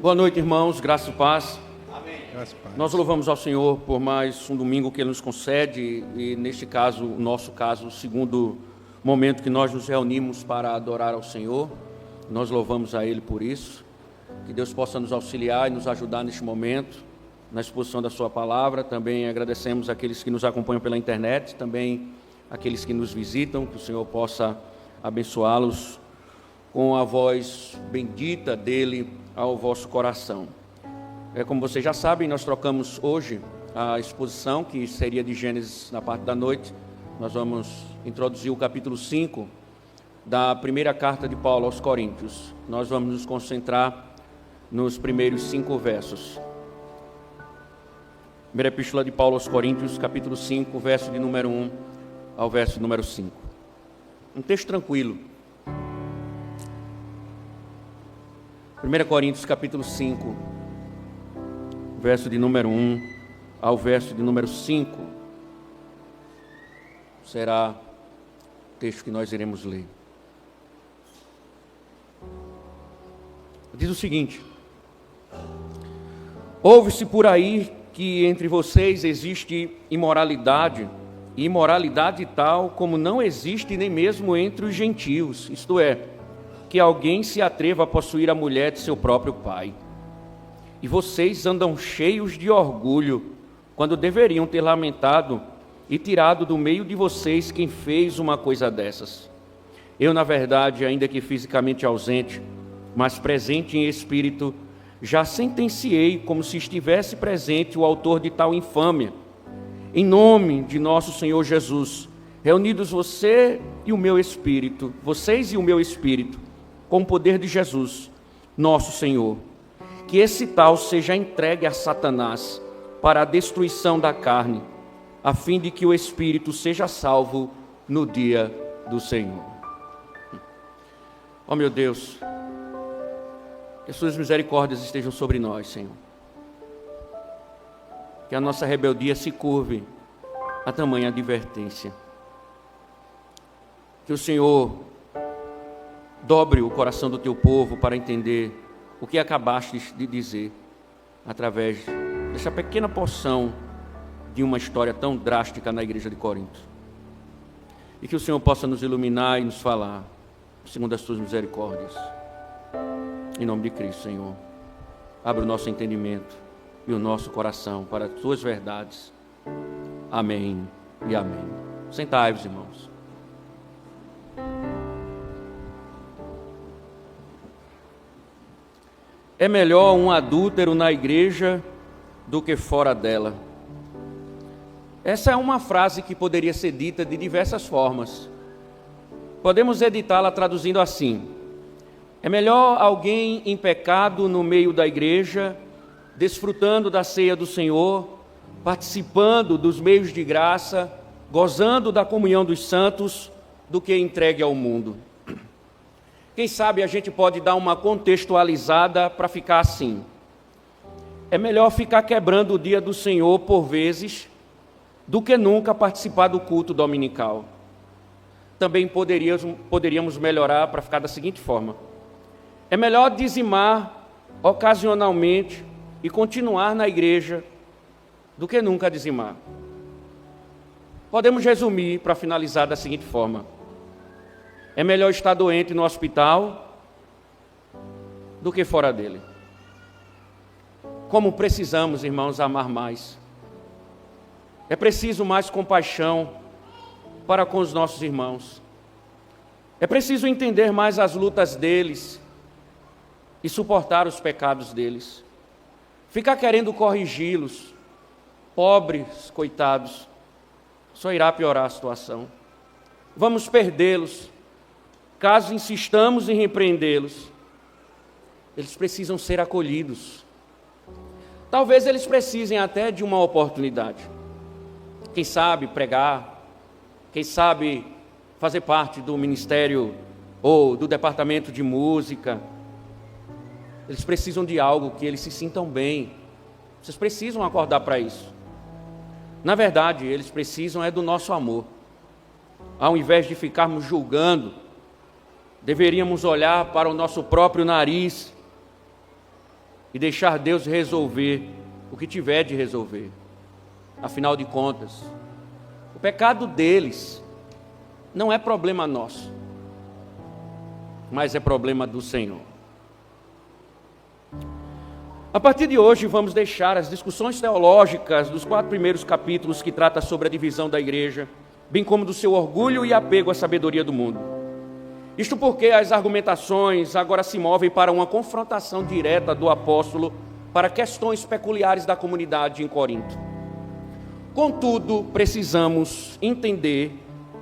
Boa noite, irmãos, graça e paz. Amém. Graças a Deus. Nós louvamos ao Senhor por mais um domingo que Ele nos concede e, neste caso, o nosso caso, o segundo momento que nós nos reunimos para adorar ao Senhor. Nós louvamos a Ele por isso. Que Deus possa nos auxiliar e nos ajudar neste momento, na exposição da Sua Palavra. Também agradecemos àqueles que nos acompanham pela internet, também àqueles que nos visitam, que o Senhor possa abençoá-los com a voz bendita dEle ao vosso coração. Como vocês já sabem, nós trocamos hoje a exposição, que seria de Gênesis na parte da noite. Nós vamos introduzir o capítulo 5 da primeira carta de Paulo aos Coríntios. Nós vamos nos concentrar nos primeiros 5 versos. Primeira epístola de Paulo aos Coríntios, capítulo 5, verso de número 1 ao verso de número 5. Um texto tranquilo. 1 Coríntios, capítulo 5, verso de número 1 ao verso de número 5. Será o texto que nós iremos ler. Diz o seguinte: ouve-se por aí que entre vocês existe imoralidade, e imoralidade tal como não existe nem mesmo entre os gentios, isto é, que alguém se atreva a possuir a mulher de seu próprio pai. E vocês andam cheios de orgulho, quando deveriam ter lamentado e tirado do meio de vocês quem fez uma coisa dessas. Eu, na verdade, ainda que fisicamente ausente, mas presente em espírito, já sentenciei como se estivesse presente o autor de tal infâmia. Em nome de nosso Senhor Jesus, reunidos você e o meu espírito, vocês e o meu espírito, com o poder de Jesus, nosso Senhor, que esse tal seja entregue a Satanás para a destruição da carne, a fim de que o espírito seja salvo no dia do Senhor. Ó meu Deus, que as suas misericórdias estejam sobre nós, Senhor. Que a nossa rebeldia se curve a tamanha advertência. Que o Senhor dobre o coração do teu povo para entender o que acabaste de dizer através dessa pequena porção de uma história tão drástica na igreja de Corinto. E que o Senhor possa nos iluminar e nos falar segundo as tuas misericórdias. Em nome de Cristo, Senhor, abre o nosso entendimento e o nosso coração para as tuas verdades. Amém e amém. Sentai-vos, irmãos. É melhor um adúltero na igreja do que fora dela. Essa é uma frase que poderia ser dita de diversas formas. Podemos editá-la traduzindo assim: é melhor alguém em pecado no meio da igreja, desfrutando da ceia do Senhor, participando dos meios de graça, gozando da comunhão dos santos, do que entregue ao mundo. Quem sabe a gente pode dar uma contextualizada para ficar assim: é melhor ficar quebrando o dia do Senhor por vezes, do que nunca participar do culto dominical. Também poderíamos melhorar para ficar da seguinte forma: é melhor dizimar ocasionalmente e continuar na igreja do que nunca dizimar. Podemos resumir para finalizar da seguinte forma: é melhor estar doente no hospital do que fora dele. Como precisamos, irmãos, amar mais. É preciso mais compaixão para com os nossos irmãos. É preciso entender mais as lutas deles e suportar os pecados deles. Ficar querendo corrigi-los, pobres, coitados, só irá piorar a situação. Vamos perdê-los, caso insistamos em repreendê-los. Eles precisam ser acolhidos. Talvez eles precisem até de uma oportunidade. Quem sabe pregar, quem sabe fazer parte do ministério ou do departamento de música. Eles precisam de algo que eles se sintam bem. Vocês precisam acordar para isso. Na verdade, eles precisam é do nosso amor. Ao invés de ficarmos julgando, deveríamos olhar para o nosso próprio nariz e deixar Deus resolver o que tiver de resolver. Afinal de contas, o pecado deles não é problema nosso, mas é problema do Senhor. A partir de hoje vamos deixar as discussões teológicas dos 4 primeiros capítulos que trata sobre a divisão da igreja, bem como do seu orgulho e apego à sabedoria do mundo. Isto porque as argumentações agora se movem para uma confrontação direta do apóstolo para questões peculiares da comunidade em Corinto. Contudo, precisamos entender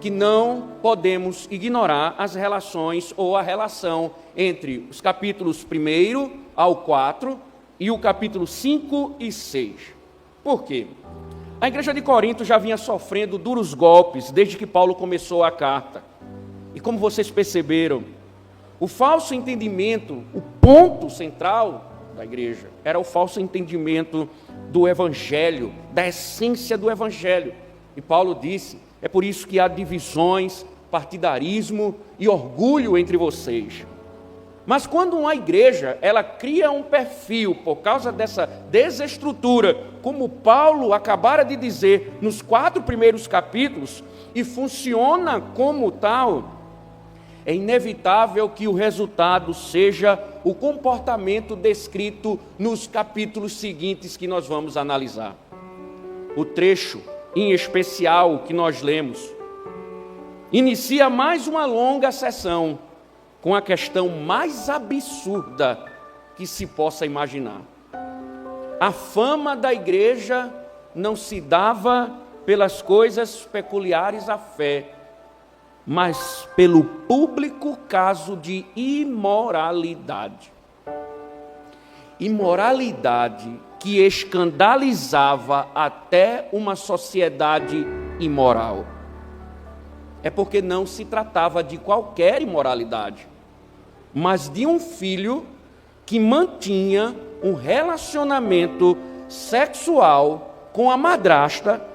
que não podemos ignorar as relações ou a relação entre os capítulos 1 ao 4 e o capítulo 5 e 6. Por quê? A igreja de Corinto já vinha sofrendo duros golpes desde que Paulo começou a carta. E como vocês perceberam, o falso entendimento, o ponto central da igreja, era o falso entendimento do Evangelho, da essência do Evangelho. E Paulo disse, é por isso que há divisões, partidarismo e orgulho entre vocês. Mas quando uma igreja, ela cria um perfil por causa dessa desestrutura, como Paulo acabara de dizer nos 4 primeiros capítulos, e funciona como tal, é inevitável que o resultado seja o comportamento descrito nos capítulos seguintes que nós vamos analisar. O trecho, em especial, que nós lemos, inicia mais uma longa sessão com a questão mais absurda que se possa imaginar. A fama da igreja não se dava pelas coisas peculiares à fé, mas pelo público caso de imoralidade. Imoralidade que escandalizava até uma sociedade imoral. É porque não se tratava de qualquer imoralidade, mas de um filho que mantinha um relacionamento sexual com a madrasta,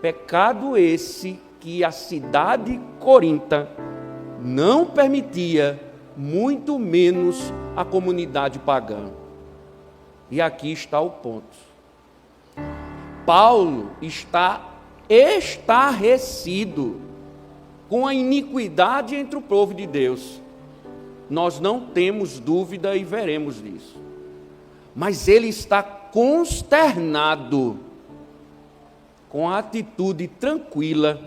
pecado esse que a cidade corinta não permitia, muito menos a comunidade pagã. E aqui está o ponto. Paulo está estarrecido com a iniquidade entre o povo de Deus. Nós não temos dúvida e veremos nisso. Mas ele está consternado com a atitude tranquila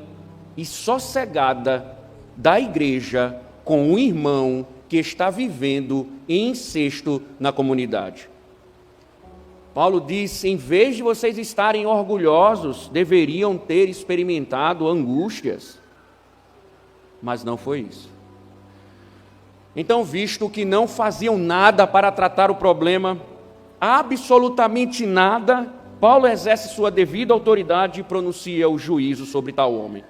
e sossegada da igreja com um irmão que está vivendo em incesto na comunidade. Paulo diz, em vez de vocês estarem orgulhosos, deveriam ter experimentado angústias. Mas não foi isso. Então, visto que não faziam nada para tratar o problema, absolutamente nada, Paulo exerce sua devida autoridade e pronuncia o juízo sobre tal homem.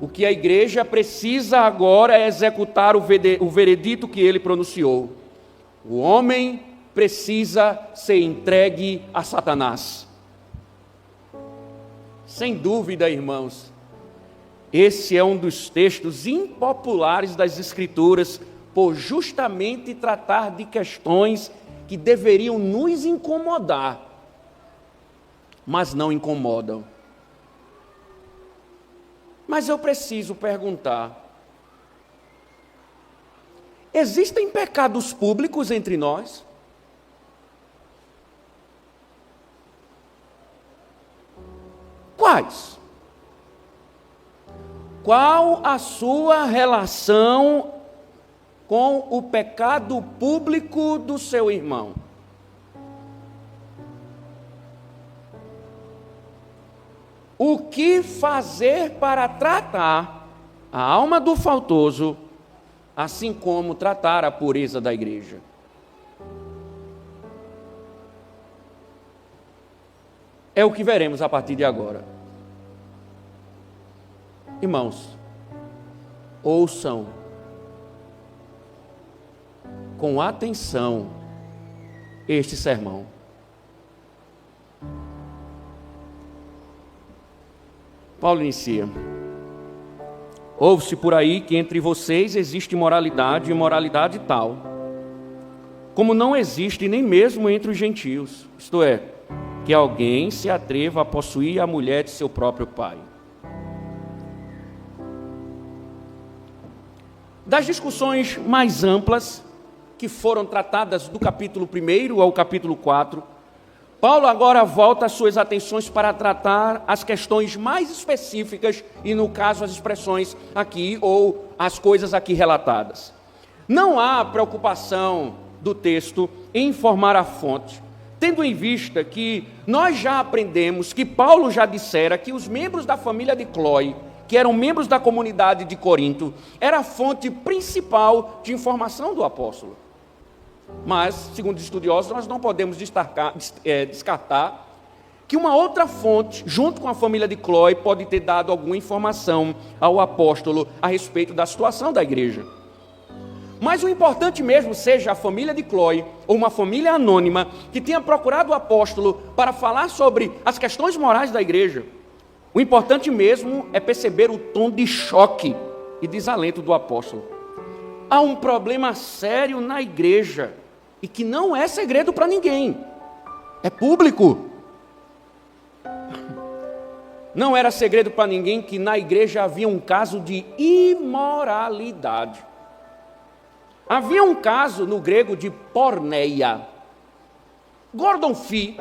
O que a igreja precisa agora é executar o veredito que ele pronunciou. O homem precisa ser entregue a Satanás. Sem dúvida, irmãos, esse é um dos textos impopulares das Escrituras, por justamente tratar de questões que deveriam nos incomodar, mas não incomodam. Mas eu preciso perguntar: existem pecados públicos entre nós? Quais? Qual a sua relação com o pecado público do seu irmão? O que fazer para tratar a alma do faltoso, assim como tratar a pureza da igreja? É o que veremos a partir de agora. Irmãos, ouçam com atenção este sermão. Paulo inicia: ouve-se por aí que entre vocês existe imoralidade, e imoralidade tal, como não existe nem mesmo entre os gentios, isto é, que alguém se atreva a possuir a mulher de seu próprio pai. Das discussões mais amplas, que foram tratadas do capítulo 1 ao capítulo 4, Paulo agora volta as suas atenções para tratar as questões mais específicas e, no caso, as expressões aqui ou as coisas aqui relatadas. Não há preocupação do texto em informar a fonte, tendo em vista que nós já aprendemos que Paulo já dissera que os membros da família de Cloé, que eram membros da comunidade de Corinto, era a fonte principal de informação do apóstolo. Mas, segundo os estudiosos, nós não podemos descartar que uma outra fonte, junto com a família de Cloé, pode ter dado alguma informação ao apóstolo a respeito da situação da igreja. Mas o importante mesmo seja a família de Cloé, ou uma família anônima, que tenha procurado o apóstolo para falar sobre as questões morais da igreja. O importante mesmo é perceber o tom de choque e desalento do apóstolo. Há um problema sério na igreja, e que não é segredo para ninguém, é público. Não era segredo para ninguém que na igreja havia um caso de imoralidade. Havia um caso no grego de porneia. Gordon Fee,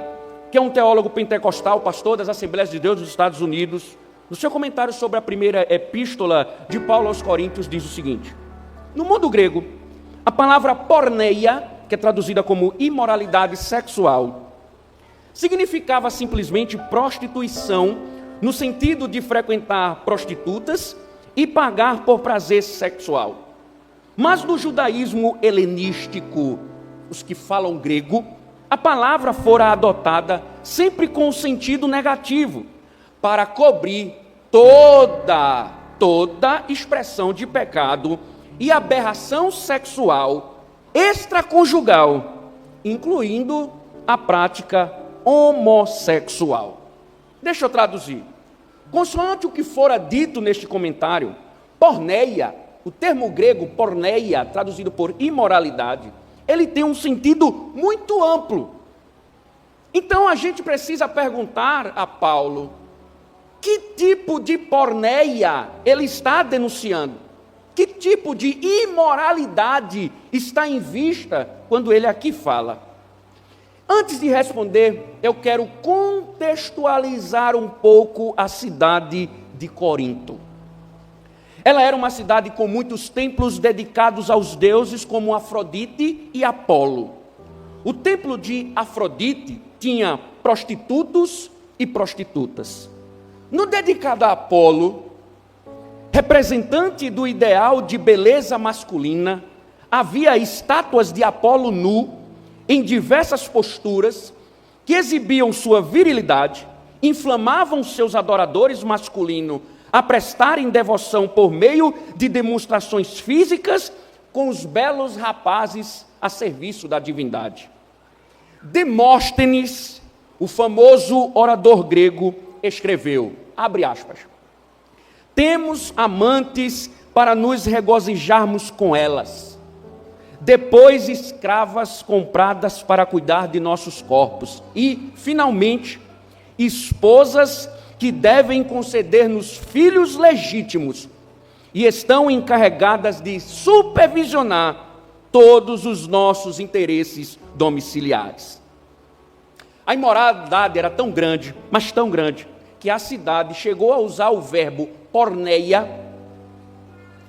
que é um teólogo pentecostal, pastor das Assembleias de Deus dos Estados Unidos, no seu comentário sobre a primeira epístola de Paulo aos Coríntios, diz o seguinte: no mundo grego, a palavra porneia, que é traduzida como imoralidade sexual, significava simplesmente prostituição, no sentido de frequentar prostitutas e pagar por prazer sexual. Mas no judaísmo helenístico, os que falam grego, a palavra fora adotada sempre com o sentido negativo, para cobrir toda expressão de pecado e aberração sexual extraconjugal, incluindo a prática homossexual. Deixa eu traduzir. Consoante o que fora dito neste comentário, porneia, o termo grego porneia, traduzido por imoralidade, ele tem um sentido muito amplo. Então a gente precisa perguntar a Paulo, que tipo de porneia ele está denunciando? Que tipo de imoralidade está em vista quando ele aqui fala? Antes de responder, eu quero contextualizar um pouco a cidade de Corinto. Ela era uma cidade com muitos templos dedicados aos deuses como Afrodite e Apolo. O templo de Afrodite tinha prostitutos e prostitutas. No dedicado a Apolo, representante do ideal de beleza masculina, havia estátuas de Apolo nu, em diversas posturas, que exibiam sua virilidade, inflamavam seus adoradores masculinos a prestarem devoção por meio de demonstrações físicas com os belos rapazes a serviço da divindade. Demóstenes, o famoso orador grego, escreveu, abre aspas, temos amantes para nos regozijarmos com elas, depois escravas compradas para cuidar de nossos corpos e, finalmente, esposas que devem conceder-nos filhos legítimos e estão encarregadas de supervisionar todos os nossos interesses domiciliares. A imoralidade era tão grande, mas tão grande, que a cidade chegou a usar o verbo porneia,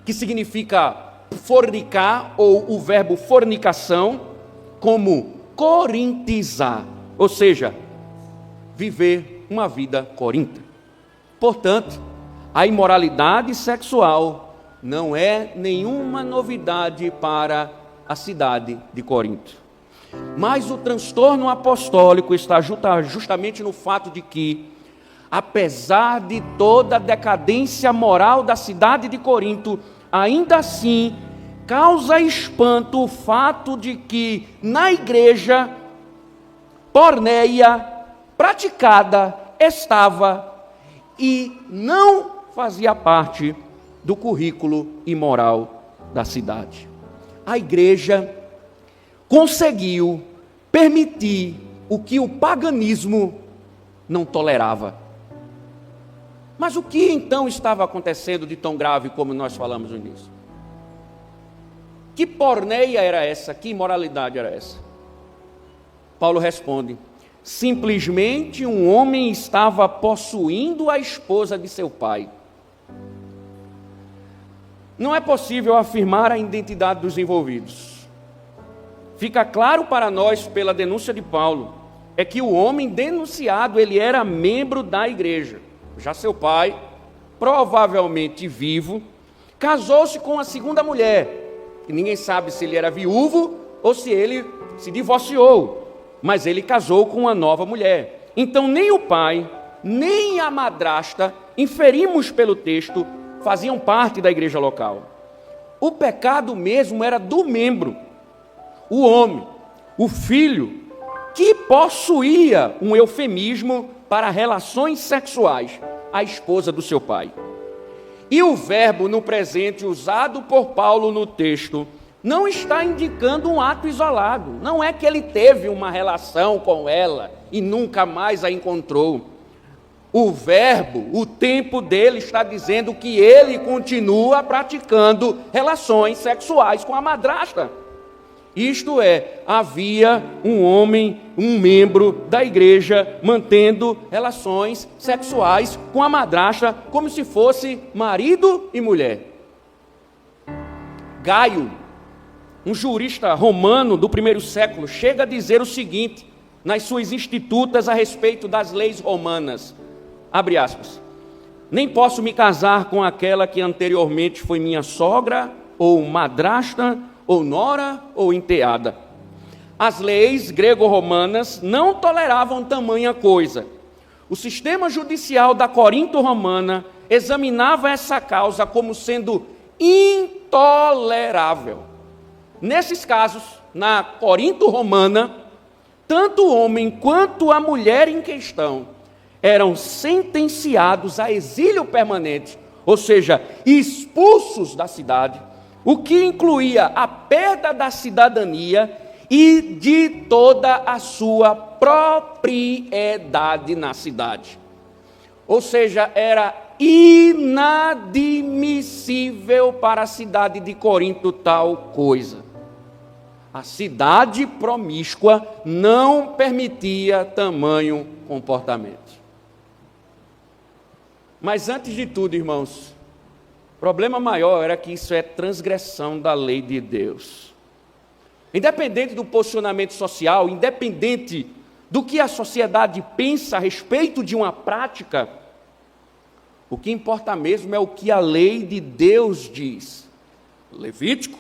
que significa fornicar, ou o verbo fornicação, como corintizar, ou seja, viver uma vida corinta. Portanto, a imoralidade sexual não é nenhuma novidade para a cidade de Corinto. Mas o transtorno apostólico está justamente no fato de que, apesar de toda a decadência moral da cidade de Corinto, ainda assim causa espanto o fato de que na igreja porneia praticada estava e não fazia parte do currículo imoral da cidade. A igreja conseguiu permitir o que o paganismo não tolerava. Mas o que então estava acontecendo de tão grave como nós falamos no início? Que porneia era essa? Que imoralidade era essa? Paulo responde: simplesmente um homem estava possuindo a esposa de seu pai. Não é possível afirmar a identidade dos envolvidos. Fica claro para nós, pela denúncia de Paulo, é que o homem denunciado, ele era membro da igreja. Já seu pai, provavelmente vivo, casou-se com a segunda mulher, que ninguém sabe se ele era viúvo ou se ele se divorciou, mas ele casou com uma nova mulher. Então nem o pai, nem a madrasta, inferimos pelo texto, faziam parte da igreja local. O pecado mesmo era do membro, o homem, o filho, que possuía um eufemismo para relações sexuais, a esposa do seu pai. E o verbo no presente usado por Paulo no texto não está indicando um ato isolado. Não é que ele teve uma relação com ela e nunca mais a encontrou. O verbo, o tempo dele está dizendo que ele continua praticando relações sexuais com a madrasta. Isto é, havia um homem, um membro da igreja, mantendo relações sexuais com a madrasta, como se fosse marido e mulher. Gaio, um jurista romano do primeiro século, chega a dizer o seguinte, nas suas institutas a respeito das leis romanas, abre aspas: nem posso me casar com aquela que anteriormente foi minha sogra, ou madrasta, ou nora, ou enteada. As leis grego-romanas não toleravam tamanha coisa. O sistema judicial da Corinto romana examinava essa causa como sendo intolerável. Nesses casos, na Corinto romana, tanto o homem quanto a mulher em questão eram sentenciados a exílio permanente, ou seja, expulsos da cidade, o que incluía a perda da cidadania e de toda a sua propriedade na cidade. Ou seja, era inadmissível para a cidade de Corinto tal coisa. A cidade promíscua não permitia tamanho comportamento. Mas antes de tudo, irmãos, o problema maior era que isso é transgressão da lei de Deus. Independente do posicionamento social, independente do que a sociedade pensa a respeito de uma prática, o que importa mesmo é o que a lei de Deus diz. Levítico,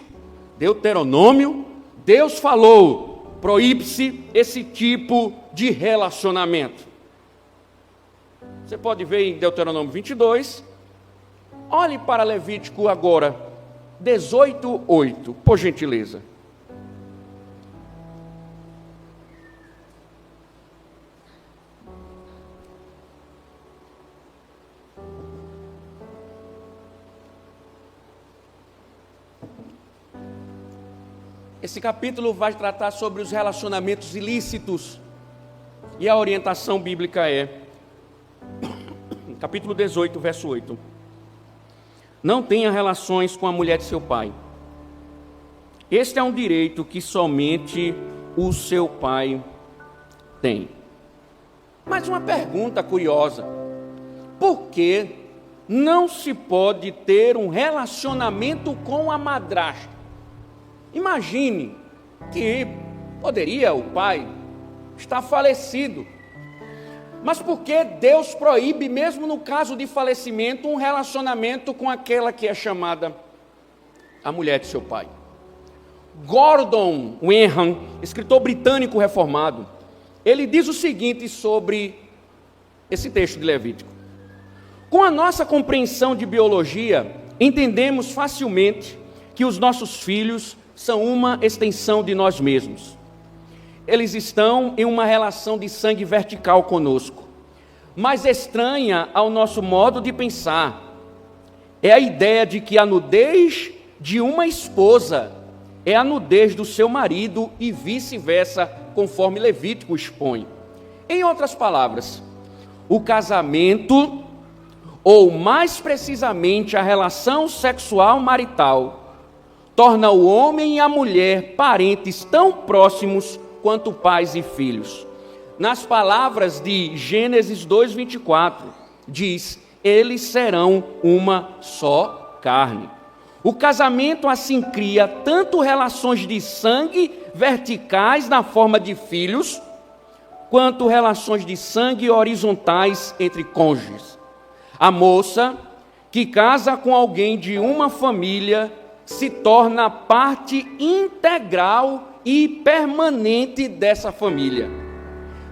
Deuteronômio, Deus falou, proíbe-se esse tipo de relacionamento. Você pode ver em Deuteronômio 22, olhe para Levítico agora, 18:8, por gentileza. Esse capítulo vai tratar sobre os relacionamentos ilícitos, e a orientação bíblica é, capítulo 18, verso 8. Não tenha relações com a mulher de seu pai. Este é um direito que somente o seu pai tem. Mas uma pergunta curiosa: por que não se pode ter um relacionamento com a madrasta? Imagine que poderia o pai estar falecido, mas por que Deus proíbe, mesmo no caso de falecimento, um relacionamento com aquela que é chamada a mulher de seu pai? Gordon Wenham, escritor britânico reformado, ele diz o seguinte sobre esse texto de Levítico: com a nossa compreensão de biologia, entendemos facilmente que os nossos filhos são uma extensão de nós mesmos. Eles estão em uma relação de sangue vertical conosco. Mas estranha ao nosso modo de pensar é a ideia de que a nudez de uma esposa é a nudez do seu marido e vice-versa, conforme Levítico expõe. Em outras palavras, o casamento, ou mais precisamente a relação sexual marital, torna o homem e a mulher parentes tão próximos quanto pais e filhos. Nas palavras de Gênesis 2:24, diz: eles serão uma só carne. O casamento assim cria tanto relações de sangue verticais na forma de filhos, quanto relações de sangue horizontais entre cônjuges. A moça que casa com alguém de uma família se torna parte integral e permanente dessa família.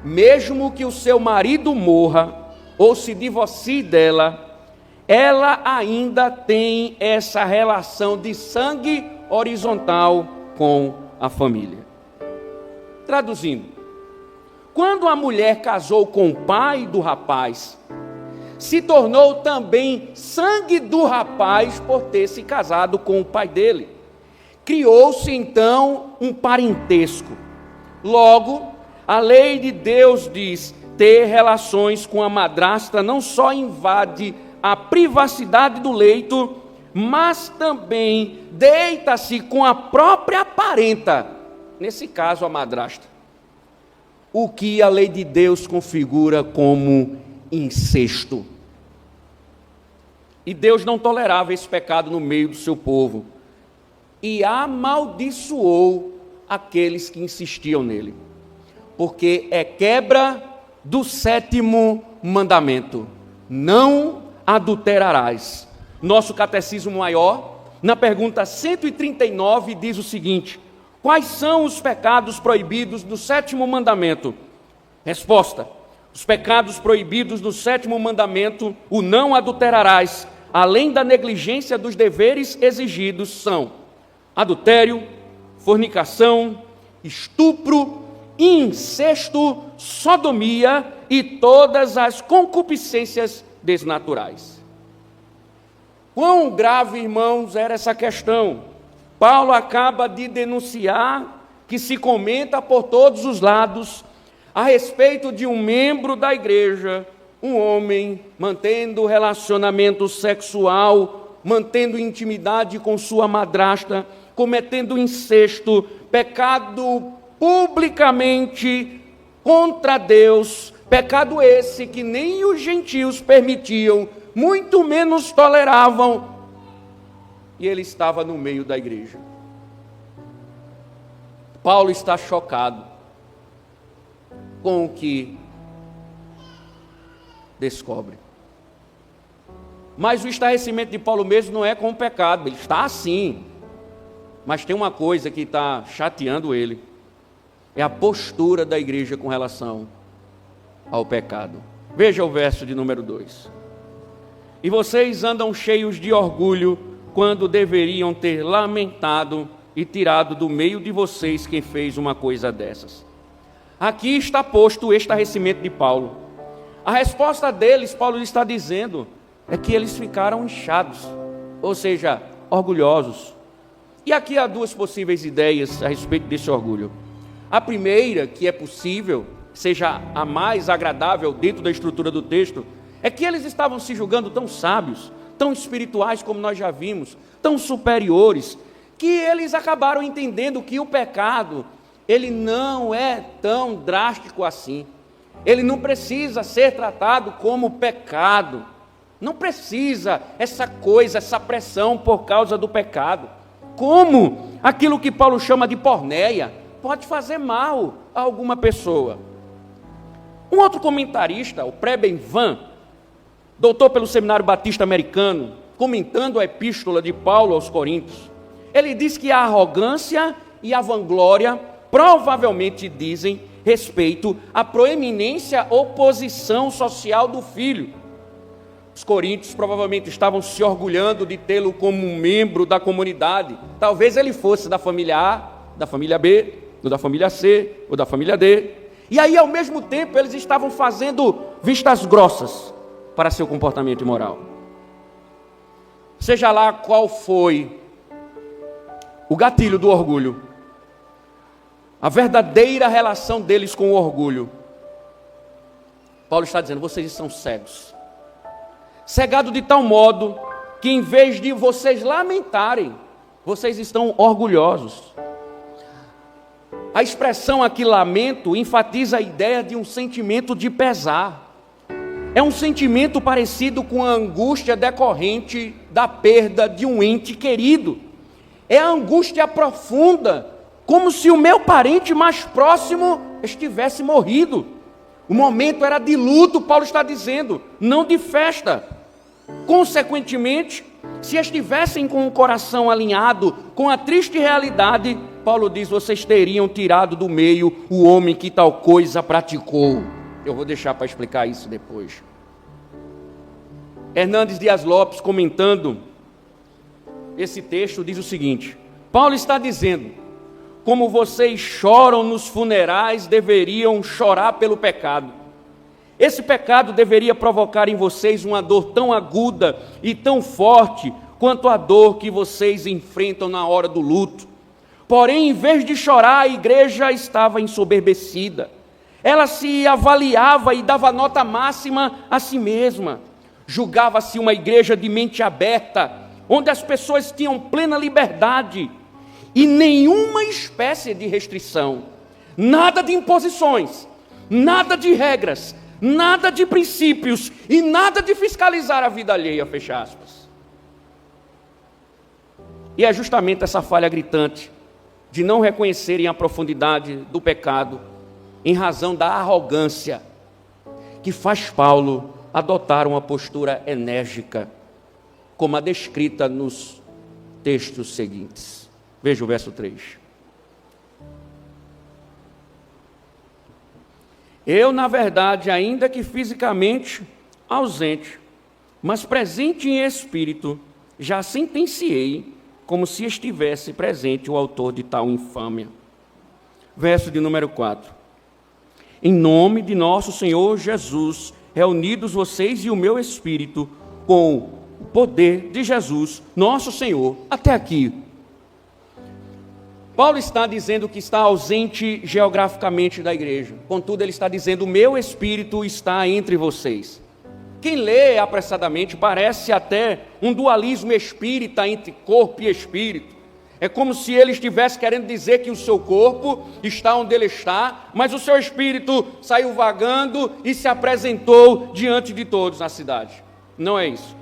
Mesmo que o seu marido morra ou se divorcie dela, ela ainda tem essa relação de sangue horizontal com a família. Traduzindo, quando a mulher casou com o pai do rapaz, se tornou também sangue do rapaz por ter se casado com o pai dele. Criou-se então um parentesco. Logo, a lei de Deus diz: ter relações com a madrasta não só invade a privacidade do leito, mas também deita-se com a própria parenta, nesse caso a madrasta. O que a lei de Deus configura como incesto. E Deus não tolerava esse pecado no meio do seu povo, e amaldiçoou aqueles que insistiam nele, porque é quebra do 7º mandamento: não adulterarás. Nosso catecismo maior, na pergunta 139, diz o seguinte: quais são os pecados proibidos do 7º mandamento? Resposta: os pecados proibidos do 7º mandamento, o não adulterarás, além da negligência dos deveres exigidos, são adultério, fornicação, estupro, incesto, sodomia e todas as concupiscências desnaturais. Quão grave, irmãos, era essa questão? Paulo acaba de denunciar que se comenta por todos os lados a respeito de um membro da igreja, um homem mantendo relacionamento sexual, mantendo intimidade com sua madrasta, cometendo incesto, pecado publicamente contra Deus, pecado esse que nem os gentios permitiam, muito menos toleravam, e ele estava no meio da igreja. Paulo está chocado com o que descobre. Mas o estarrecimento de Paulo mesmo não é com o pecado, ele está assim. Mas tem uma coisa que está chateando ele, é a postura da igreja com relação ao pecado. Veja o verso de número 2. E vocês andam cheios de orgulho, quando deveriam ter lamentado e tirado do meio de vocês quem fez uma coisa dessas. Aqui está posto o estarrecimento de Paulo. A resposta deles, Paulo está dizendo, é que eles ficaram inchados, ou seja, orgulhosos. E aqui há duas possíveis ideias a respeito desse orgulho. A primeira, que é possível, seja a mais agradável dentro da estrutura do texto, é que eles estavam se julgando tão sábios, tão espirituais como nós já vimos, tão superiores, que eles acabaram entendendo que o pecado, ele não é tão drástico assim. Ele não precisa ser tratado como pecado. Não precisa essa coisa, essa pressão por causa do pecado. Como aquilo que Paulo chama de porneia pode fazer mal a alguma pessoa. Um outro comentarista, o Preben Van, doutor pelo Seminário Batista Americano, comentando a epístola de Paulo aos Coríntios, ele diz que a arrogância e a vanglória provavelmente dizem respeito à proeminência ou posição social do filho. Os coríntios provavelmente estavam se orgulhando de tê-lo como um membro da comunidade. Talvez ele fosse da família A, da família B, ou da família C, ou da família D. E aí, ao mesmo tempo, eles estavam fazendo vistas grossas para seu comportamento imoral. Seja lá qual foi o gatilho do orgulho, a verdadeira relação deles com o orgulho. Paulo está dizendo: vocês estão cegos, cegados de tal modo que em vez de vocês lamentarem, vocês estão orgulhosos. A expressão aqui lamento enfatiza a ideia de um sentimento de pesar. É um sentimento parecido com a angústia decorrente da perda de um ente querido. É a angústia profunda, como se o meu parente mais próximo estivesse morrido. O momento era de luto, Paulo está dizendo, não de festa. Consequentemente, se estivessem com o coração alinhado com a triste realidade, Paulo diz: vocês teriam tirado do meio o homem que tal coisa praticou. Eu vou deixar para explicar isso depois. Hernandes Dias Lopes, comentando esse texto, diz o seguinte: Paulo está dizendo, como vocês choram nos funerais, deveriam chorar pelo pecado. Esse pecado deveria provocar em vocês uma dor tão aguda e tão forte quanto a dor que vocês enfrentam na hora do luto. Porém, em vez de chorar, a igreja estava ensoberbecida. Ela se avaliava e dava nota máxima a si mesma. Julgava-se uma igreja de mente aberta, onde as pessoas tinham plena liberdade e nenhuma espécie de restrição. Nada de imposições, nada de regras, nada de princípios e nada de fiscalizar a vida alheia, fecha aspas. E é justamente essa falha gritante de não reconhecerem a profundidade do pecado, em razão da arrogância, que faz Paulo adotar uma postura enérgica, como a descrita nos textos seguintes. Veja o verso 3. Eu, na verdade, ainda que fisicamente ausente, mas presente em espírito, já sentenciei como se estivesse presente o autor de tal infâmia. Verso de número 4. Em nome de nosso Senhor Jesus, reunidos vocês e o meu espírito, com o poder de Jesus, nosso Senhor, até aqui. Paulo está dizendo que está ausente geograficamente da igreja, contudo ele está dizendo: o meu espírito está entre vocês. Quem lê apressadamente parece até um dualismo espírita entre corpo e espírito. É como se ele estivesse querendo dizer que o seu corpo está onde ele está, mas o seu espírito saiu vagando e se apresentou diante de todos na cidade. Não é isso.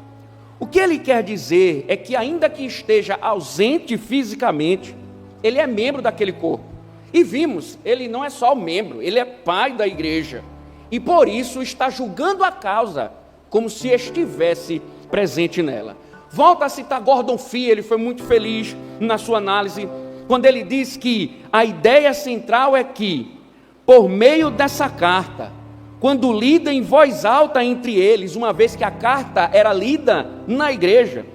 O que ele quer dizer é que, ainda que esteja ausente fisicamente, ele é membro daquele corpo. E vimos, ele não é só membro, ele é pai da igreja. E por isso está julgando a causa, como se estivesse presente nela. Volta a citar Gordon Fee, ele foi muito feliz na sua análise, quando ele diz que a ideia central é que, por meio dessa carta, quando lida em voz alta entre eles, uma vez que a carta era lida na igreja,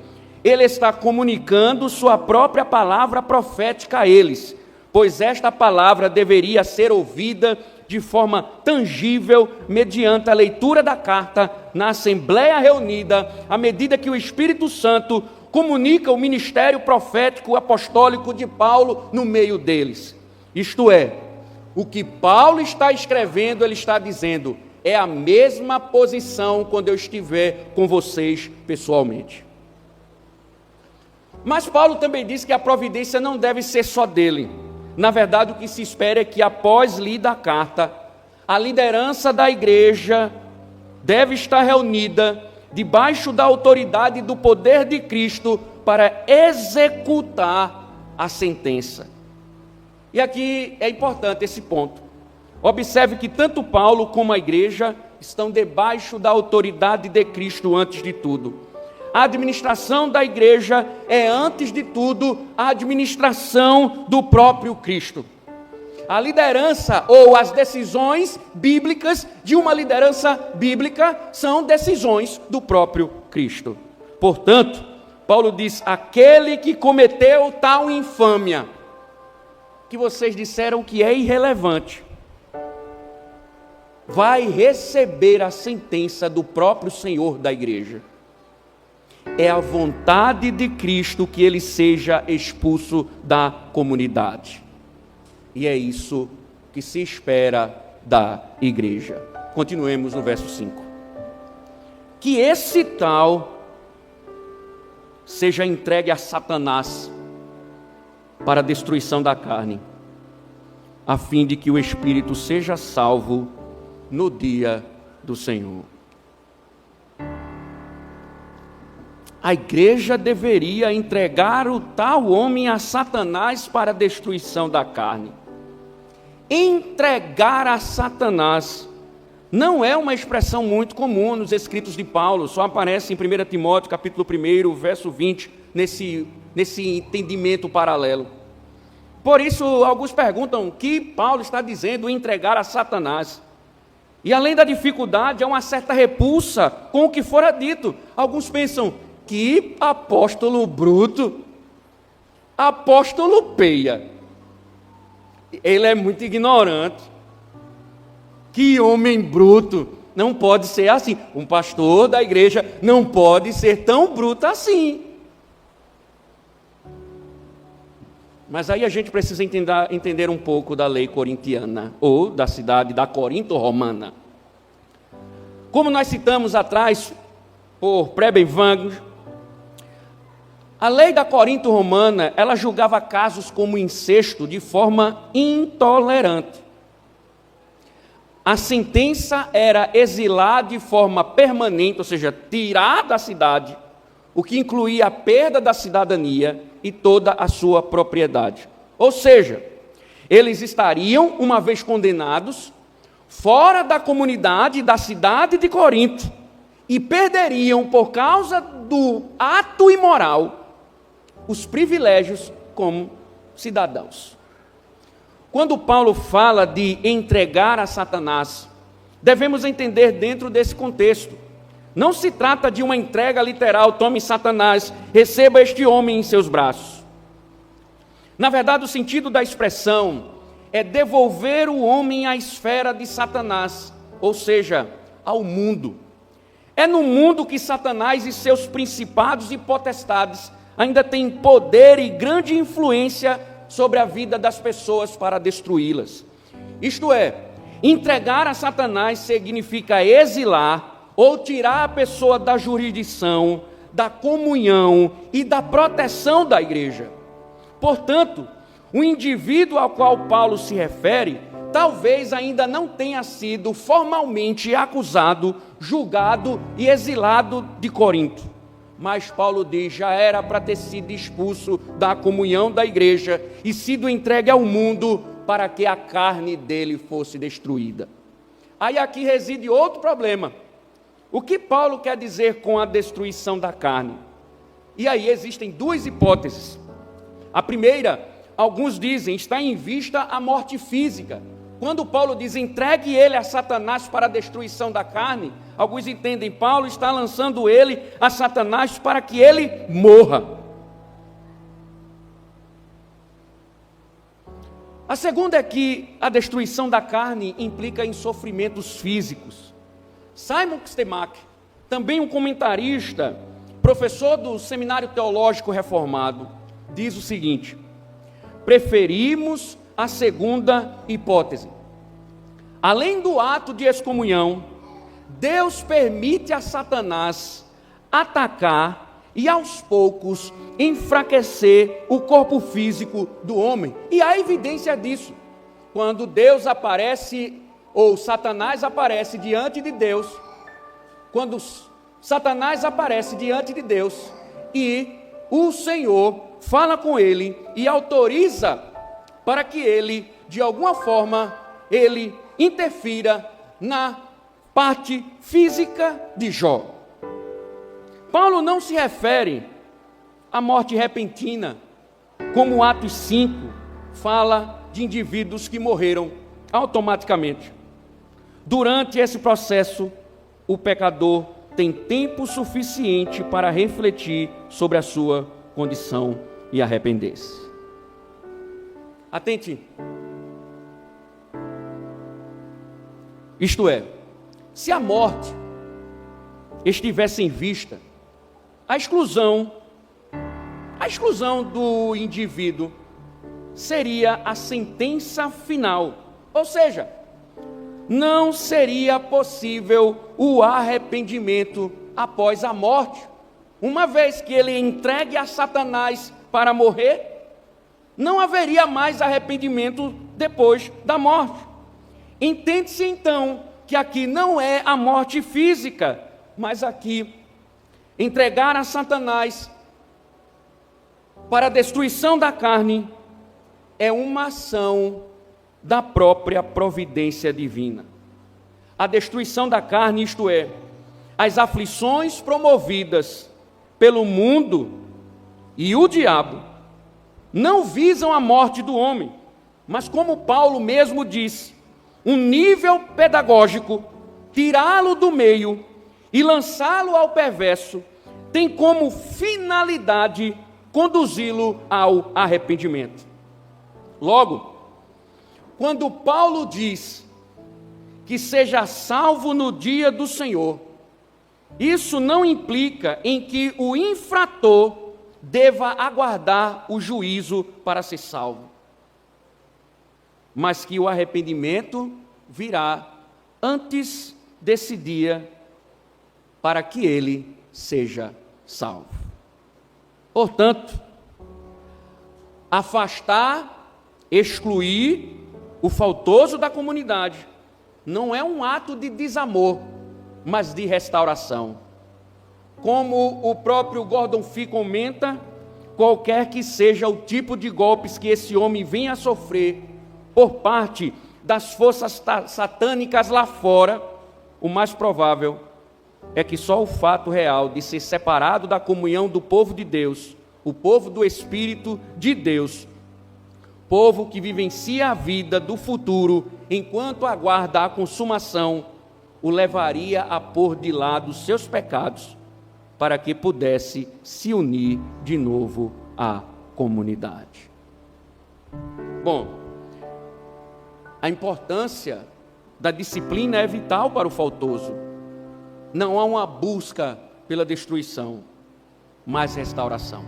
ele está comunicando sua própria palavra profética a eles, pois esta palavra deveria ser ouvida de forma tangível, mediante a leitura da carta na Assembleia reunida, à medida que o Espírito Santo comunica o ministério profético apostólico de Paulo no meio deles. Isto é, o que Paulo está escrevendo, ele está dizendo, é a mesma posição quando eu estiver com vocês pessoalmente. Mas Paulo também diz que a providência não deve ser só dele. Na verdade, o que se espera é que, após lida a carta, a liderança da igreja deve estar reunida debaixo da autoridade e do poder de Cristo para executar a sentença. E aqui é importante esse ponto. Observe que tanto Paulo como a igreja estão debaixo da autoridade de Cristo antes de tudo. A administração da igreja é, antes de tudo, a administração do próprio Cristo. A liderança ou as decisões bíblicas de uma liderança bíblica são decisões do próprio Cristo. Portanto, Paulo diz: aquele que cometeu tal infâmia, que vocês disseram que é irrelevante, vai receber a sentença do próprio Senhor da igreja. É a vontade de Cristo que ele seja expulso da comunidade. E é isso que se espera da igreja. Continuemos no verso 5. Que esse tal seja entregue a Satanás para a destruição da carne, a fim de que o espírito seja salvo no dia do Senhor. A igreja deveria entregar o tal homem a Satanás para a destruição da carne. Entregar a Satanás não é uma expressão muito comum nos escritos de Paulo, só aparece em 1 Timóteo, capítulo 1, verso 20, nesse entendimento paralelo. Por isso, alguns perguntam o que Paulo está dizendo entregar a Satanás. E além da dificuldade, há uma certa repulsa com o que fora dito. Alguns pensam, que apóstolo bruto, apóstolo peia. Ele é muito ignorante. Que homem bruto, não pode ser assim. Um pastor da igreja não pode ser tão bruto assim. Mas aí a gente precisa entender um pouco da lei corintiana, ou da cidade da Corinto Romana. Como nós citamos atrás, por Preben Wagner, a lei da Corinto Romana, ela julgava casos como incesto de forma intolerante. A sentença era exilar de forma permanente, ou seja, tirar da cidade, o que incluía a perda da cidadania e toda a sua propriedade. Ou seja, eles estariam, uma vez condenados, fora da comunidade da cidade de Corinto e perderiam, por causa do ato imoral, os privilégios como cidadãos. Quando Paulo fala de entregar a Satanás, devemos entender dentro desse contexto. Não se trata de uma entrega literal, tome Satanás, receba este homem em seus braços. Na verdade, o sentido da expressão é devolver o homem à esfera de Satanás, ou seja, ao mundo. É no mundo que Satanás e seus principados e potestades ainda têm poder e grande influência sobre a vida das pessoas para destruí-las. Isto é, entregar a Satanás significa exilar ou tirar a pessoa da jurisdição, da comunhão e da proteção da igreja. Portanto, o indivíduo ao qual Paulo se refere, talvez ainda não tenha sido formalmente acusado, julgado e exilado de Corinto. Mas Paulo diz, já era para ter sido expulso da comunhão da igreja e sido entregue ao mundo para que a carne dele fosse destruída. Aí aqui reside outro problema. O que Paulo quer dizer com a destruição da carne? E aí existem duas hipóteses. A primeira, alguns dizem, está em vista a morte física. Quando Paulo diz, entregue ele a Satanás para a destruição da carne, alguns entendem, Paulo está lançando ele a Satanás para que ele morra. A segunda é que a destruição da carne implica em sofrimentos físicos. Simon Kistemaker, também um comentarista, professor do Seminário Teológico Reformado, diz o seguinte: preferimos a segunda hipótese. Além do ato de excomunhão, Deus permite a Satanás atacar e aos poucos enfraquecer o corpo físico do homem. E há evidência disso. Quando Deus aparece, ou Satanás aparece diante de Deus, quando Satanás aparece diante de Deus e o Senhor fala com ele e autoriza para que ele, de alguma forma, ele interfira na parte física de Jó. Paulo não se refere à morte repentina, como Atos 5 fala de indivíduos que morreram automaticamente. Durante esse processo, o pecador tem tempo suficiente para refletir sobre a sua condição e arrepender-se. Atente. Isto é, se a morte estivesse em vista, a exclusão do indivíduo seria a sentença final. Ou seja, não seria possível o arrependimento após a morte. Uma vez que ele entregue a Satanás para morrer, não haveria mais arrependimento depois da morte. Entende-se então que aqui não é a morte física, mas aqui entregar a Satanás para a destruição da carne é uma ação da própria providência divina. A destruição da carne, isto é, as aflições promovidas pelo mundo e o diabo, não visam a morte do homem, mas como Paulo mesmo disse, um nível pedagógico, tirá-lo do meio e lançá-lo ao perverso, tem como finalidade conduzi-lo ao arrependimento. Logo, quando Paulo diz que seja salvo no dia do Senhor, isso não implica em que o infrator deva aguardar o juízo para ser salvo, mas que o arrependimento virá antes desse dia para que ele seja salvo. Portanto, afastar, excluir o faltoso da comunidade não é um ato de desamor, mas de restauração. Como o próprio Gordon Fee comenta, qualquer que seja o tipo de golpes que esse homem venha a sofrer por parte das forças satânicas lá fora, o mais provável é que só o fato real de ser separado da comunhão do povo de Deus, o povo do Espírito de Deus, povo que vivencia a vida do futuro enquanto aguarda a consumação, o levaria a pôr de lado seus pecados para que pudesse se unir de novo à comunidade. Bom, a importância da disciplina é vital para o faltoso. Não há uma busca pela destruição, mas restauração.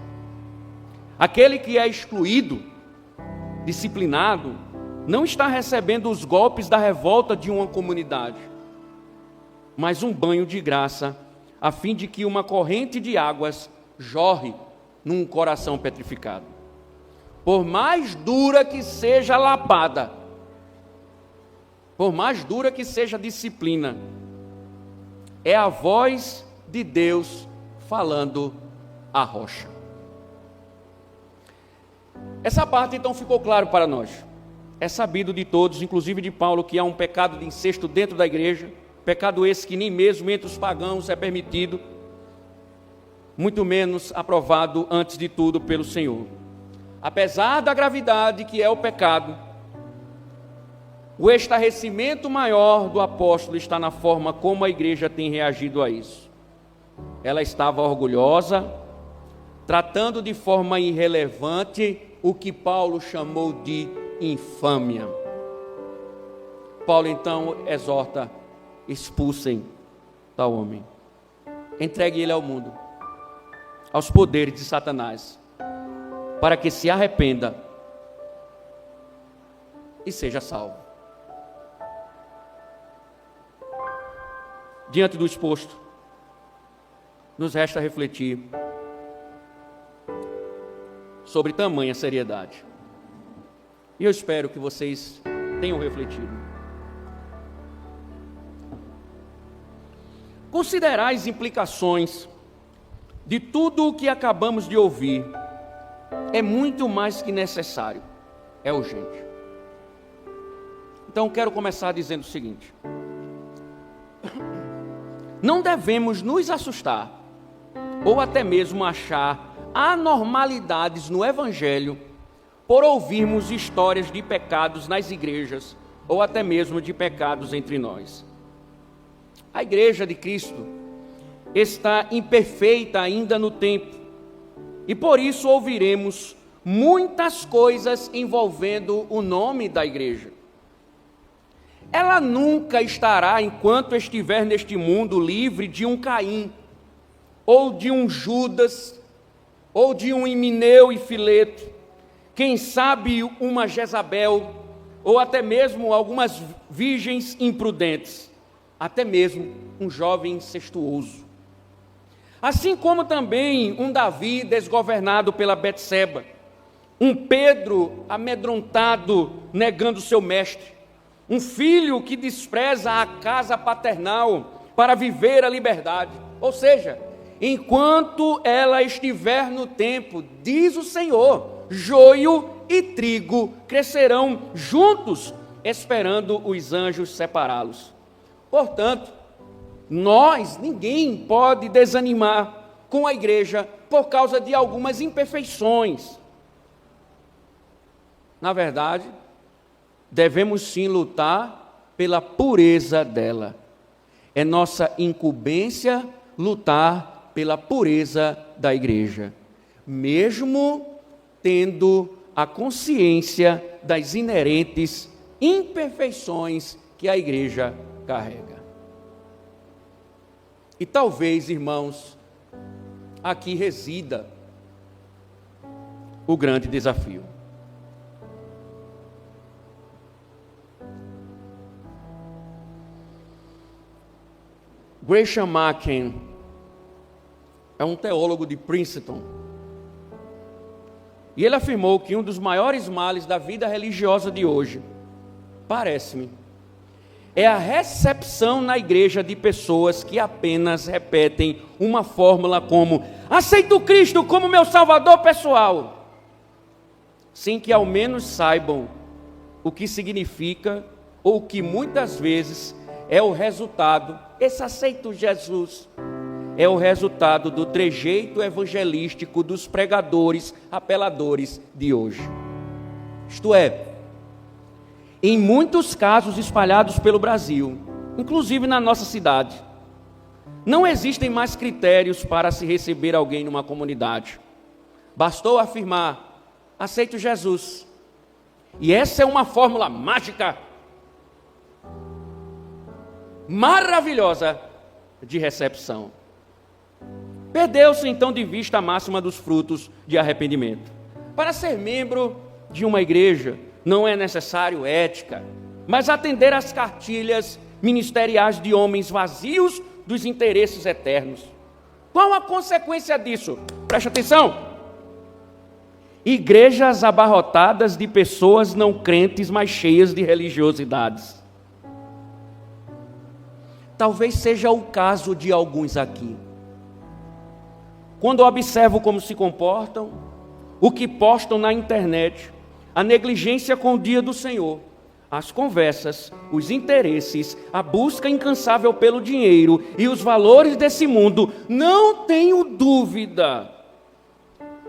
Aquele que é excluído, disciplinado, não está recebendo os golpes da revolta de uma comunidade, mas um banho de graça, a fim de que uma corrente de águas jorre num coração petrificado. Por mais dura que seja a lapada, por mais dura que seja a disciplina, é a voz de Deus falando à rocha. Essa parte então ficou claro para nós. É sabido de todos, inclusive de Paulo, que há um pecado de incesto dentro da igreja, pecado esse que nem mesmo entre os pagãos é permitido, muito menos aprovado antes de tudo pelo Senhor. Apesar da gravidade que é o pecado, o estarrecimento maior do apóstolo está na forma como a igreja tem reagido a isso. Ela estava orgulhosa, tratando de forma irrelevante o que Paulo chamou de infâmia. Paulo então exorta: expulsem tal homem, entregue ele ao mundo, aos poderes de Satanás, para que se arrependa e seja salvo. Diante do exposto, nos resta refletir sobre tamanha seriedade. E eu espero que vocês tenham refletido. Considerar as implicações de tudo o que acabamos de ouvir é muito mais que necessário, é urgente. Então quero começar dizendo o seguinte: não devemos nos assustar ou até mesmo achar anormalidades no Evangelho por ouvirmos histórias de pecados nas igrejas ou até mesmo de pecados entre nós. A igreja de Cristo está imperfeita ainda no tempo e por isso ouviremos muitas coisas envolvendo o nome da igreja. Ela nunca estará, enquanto estiver neste mundo, livre de um Caim, ou de um Judas, ou de um Himeneu e Fileto, quem sabe uma Jezabel, ou até mesmo algumas virgens imprudentes, até mesmo um jovem incestuoso. Assim como também um Davi desgovernado pela Betseba, um Pedro amedrontado negando seu mestre, um filho que despreza a casa paternal para viver a liberdade. Ou seja, enquanto ela estiver no tempo, diz o Senhor, joio e trigo crescerão juntos, esperando os anjos separá-los. Portanto, ninguém pode desanimar com a igreja por causa de algumas imperfeições. Na verdade, devemos sim lutar pela pureza dela. É nossa incumbência lutar pela pureza da igreja, mesmo tendo a consciência das inerentes imperfeições que a igreja carrega. E talvez, irmãos, aqui resida o grande desafio. Gresham Machen é um teólogo de Princeton, e ele afirmou que um dos maiores males da vida religiosa de hoje, parece-me, é a recepção na igreja de pessoas que apenas repetem uma fórmula como: aceito Cristo como meu salvador pessoal, sem que ao menos saibam o que significa ou que muitas vezes é o resultado. Esse aceito Jesus é o resultado do trejeito evangelístico dos pregadores apeladores de hoje. Isto é, em muitos casos espalhados pelo Brasil, inclusive na nossa cidade, não existem mais critérios para se receber alguém numa comunidade. Bastou afirmar: aceito Jesus. E essa é uma fórmula mágica, maravilhosa de recepção. Perdeu-se então de vista a máxima dos frutos de arrependimento. Para ser membro de uma igreja não é necessário ética, mas atender às cartilhas ministeriais de homens vazios dos interesses eternos. Qual a consequência disso? Preste atenção. Igrejas abarrotadas de pessoas não crentes, mas cheias de religiosidades. Talvez seja o caso de alguns aqui. Quando observo como se comportam, o que postam na internet, a negligência com o dia do Senhor, as conversas, os interesses, a busca incansável pelo dinheiro e os valores desse mundo, não tenho dúvida,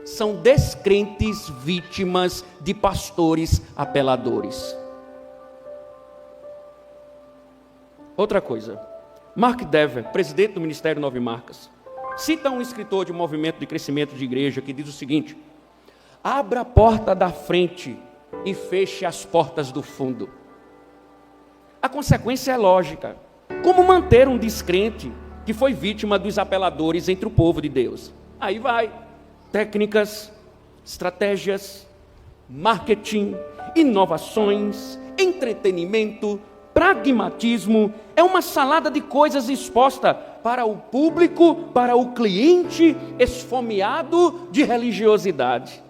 são descrentes vítimas de pastores apeladores. Outra coisa, Mark Dever, presidente do Ministério Nove Marcas, cita um escritor de movimento de crescimento de igreja que diz o seguinte: abra a porta da frente e feche as portas do fundo. A consequência é lógica. Como manter um descrente que foi vítima dos apeladores entre o povo de Deus? Aí vai. Técnicas, estratégias, marketing, inovações, entretenimento, pragmatismo, é uma salada de coisas exposta para o público, para o cliente esfomeado de religiosidade.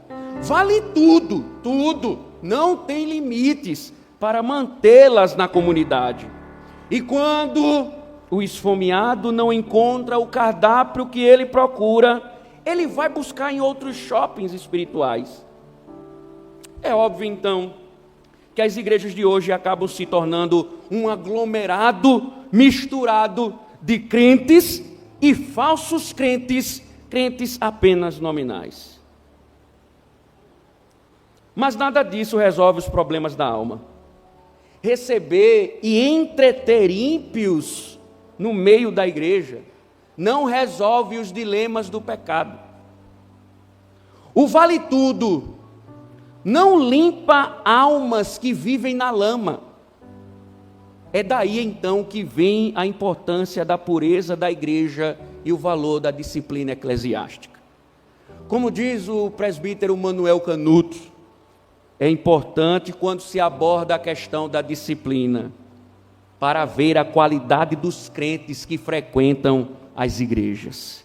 Vale tudo, tudo, não tem limites para mantê-las na comunidade. E quando o esfomeado não encontra o cardápio que ele procura, ele vai buscar em outros shoppings espirituais. É óbvio, então, que as igrejas de hoje acabam se tornando um aglomerado misturado de crentes e falsos crentes, crentes apenas nominais. Mas nada disso resolve os problemas da alma. Receber e entreter ímpios no meio da igreja não resolve os dilemas do pecado. O vale tudo não limpa almas que vivem na lama. É daí então que vem a importância da pureza da igreja e o valor da disciplina eclesiástica. Como diz o presbítero Manuel Canuto, é importante quando se aborda a questão da disciplina, para ver a qualidade dos crentes que frequentam as igrejas.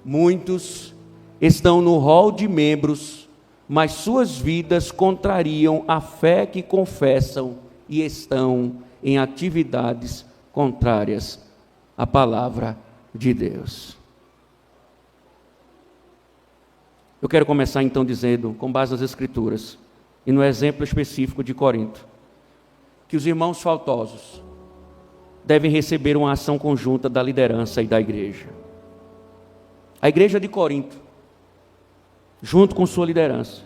Muitos estão no rol de membros, mas suas vidas contrariam a fé que confessam e estão em atividades contrárias à palavra de Deus. Eu quero começar então dizendo, com base nas Escrituras, e no exemplo específico de Corinto, que os irmãos faltosos devem receber uma ação conjunta da liderança e da igreja. A igreja de Corinto, junto com sua liderança,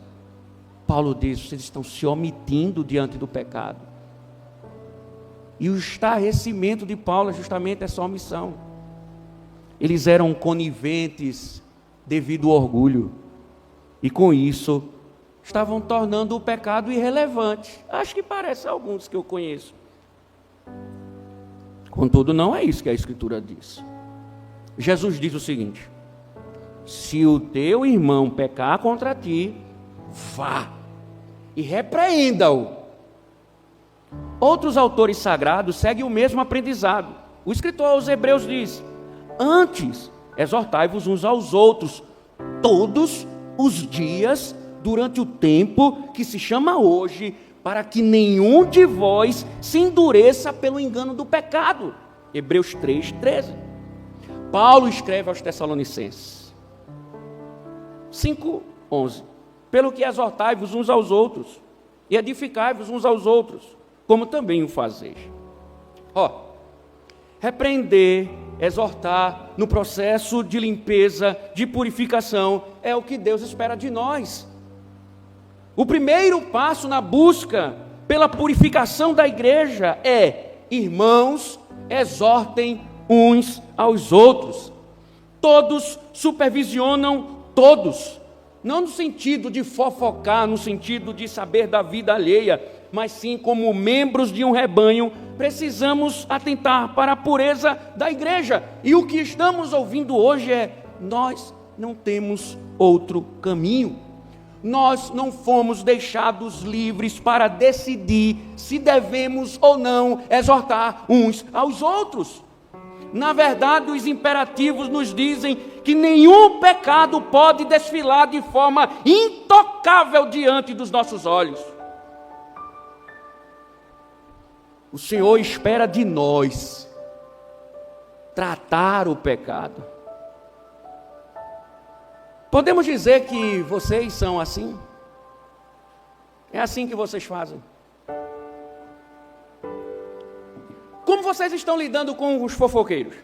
Paulo diz: vocês estão se omitindo diante do pecado. E o estarrecimento de Paulo é justamente essa omissão. Eles eram coniventes devido ao orgulho, e com isso estavam tornando o pecado irrelevante. Acho que parece alguns que eu conheço. Contudo, não é isso que a Escritura diz. Jesus diz o seguinte: se o teu irmão pecar contra ti, vá e repreenda-o. Outros autores sagrados seguem o mesmo aprendizado. O escritor aos Hebreus diz: antes, exortai-vos uns aos outros, todos os dias, durante o tempo que se chama hoje, para que nenhum de vós se endureça pelo engano do pecado. Hebreus 3:13. Paulo escreve aos Tessalonicenses 5:11. Pelo que exortai-vos uns aos outros, e edificai-vos uns aos outros, como também o fazeis. Repreender, exortar no processo de limpeza, de purificação, é o que Deus espera de nós. O primeiro passo na busca pela purificação da igreja é: irmãos, exortem uns aos outros. Todos supervisionam todos, não no sentido de fofocar, no sentido de saber da vida alheia, mas sim como membros de um rebanho, precisamos atentar para a pureza da igreja. E o que estamos ouvindo hoje é: nós não temos outro caminho. Nós não fomos deixados livres para decidir se devemos ou não exortar uns aos outros. Na verdade, os imperativos nos dizem que nenhum pecado pode desfilar de forma intocável diante dos nossos olhos. O Senhor espera de nós tratar o pecado. Podemos dizer que vocês são assim? É assim que vocês fazem? Como vocês estão lidando com os fofoqueiros?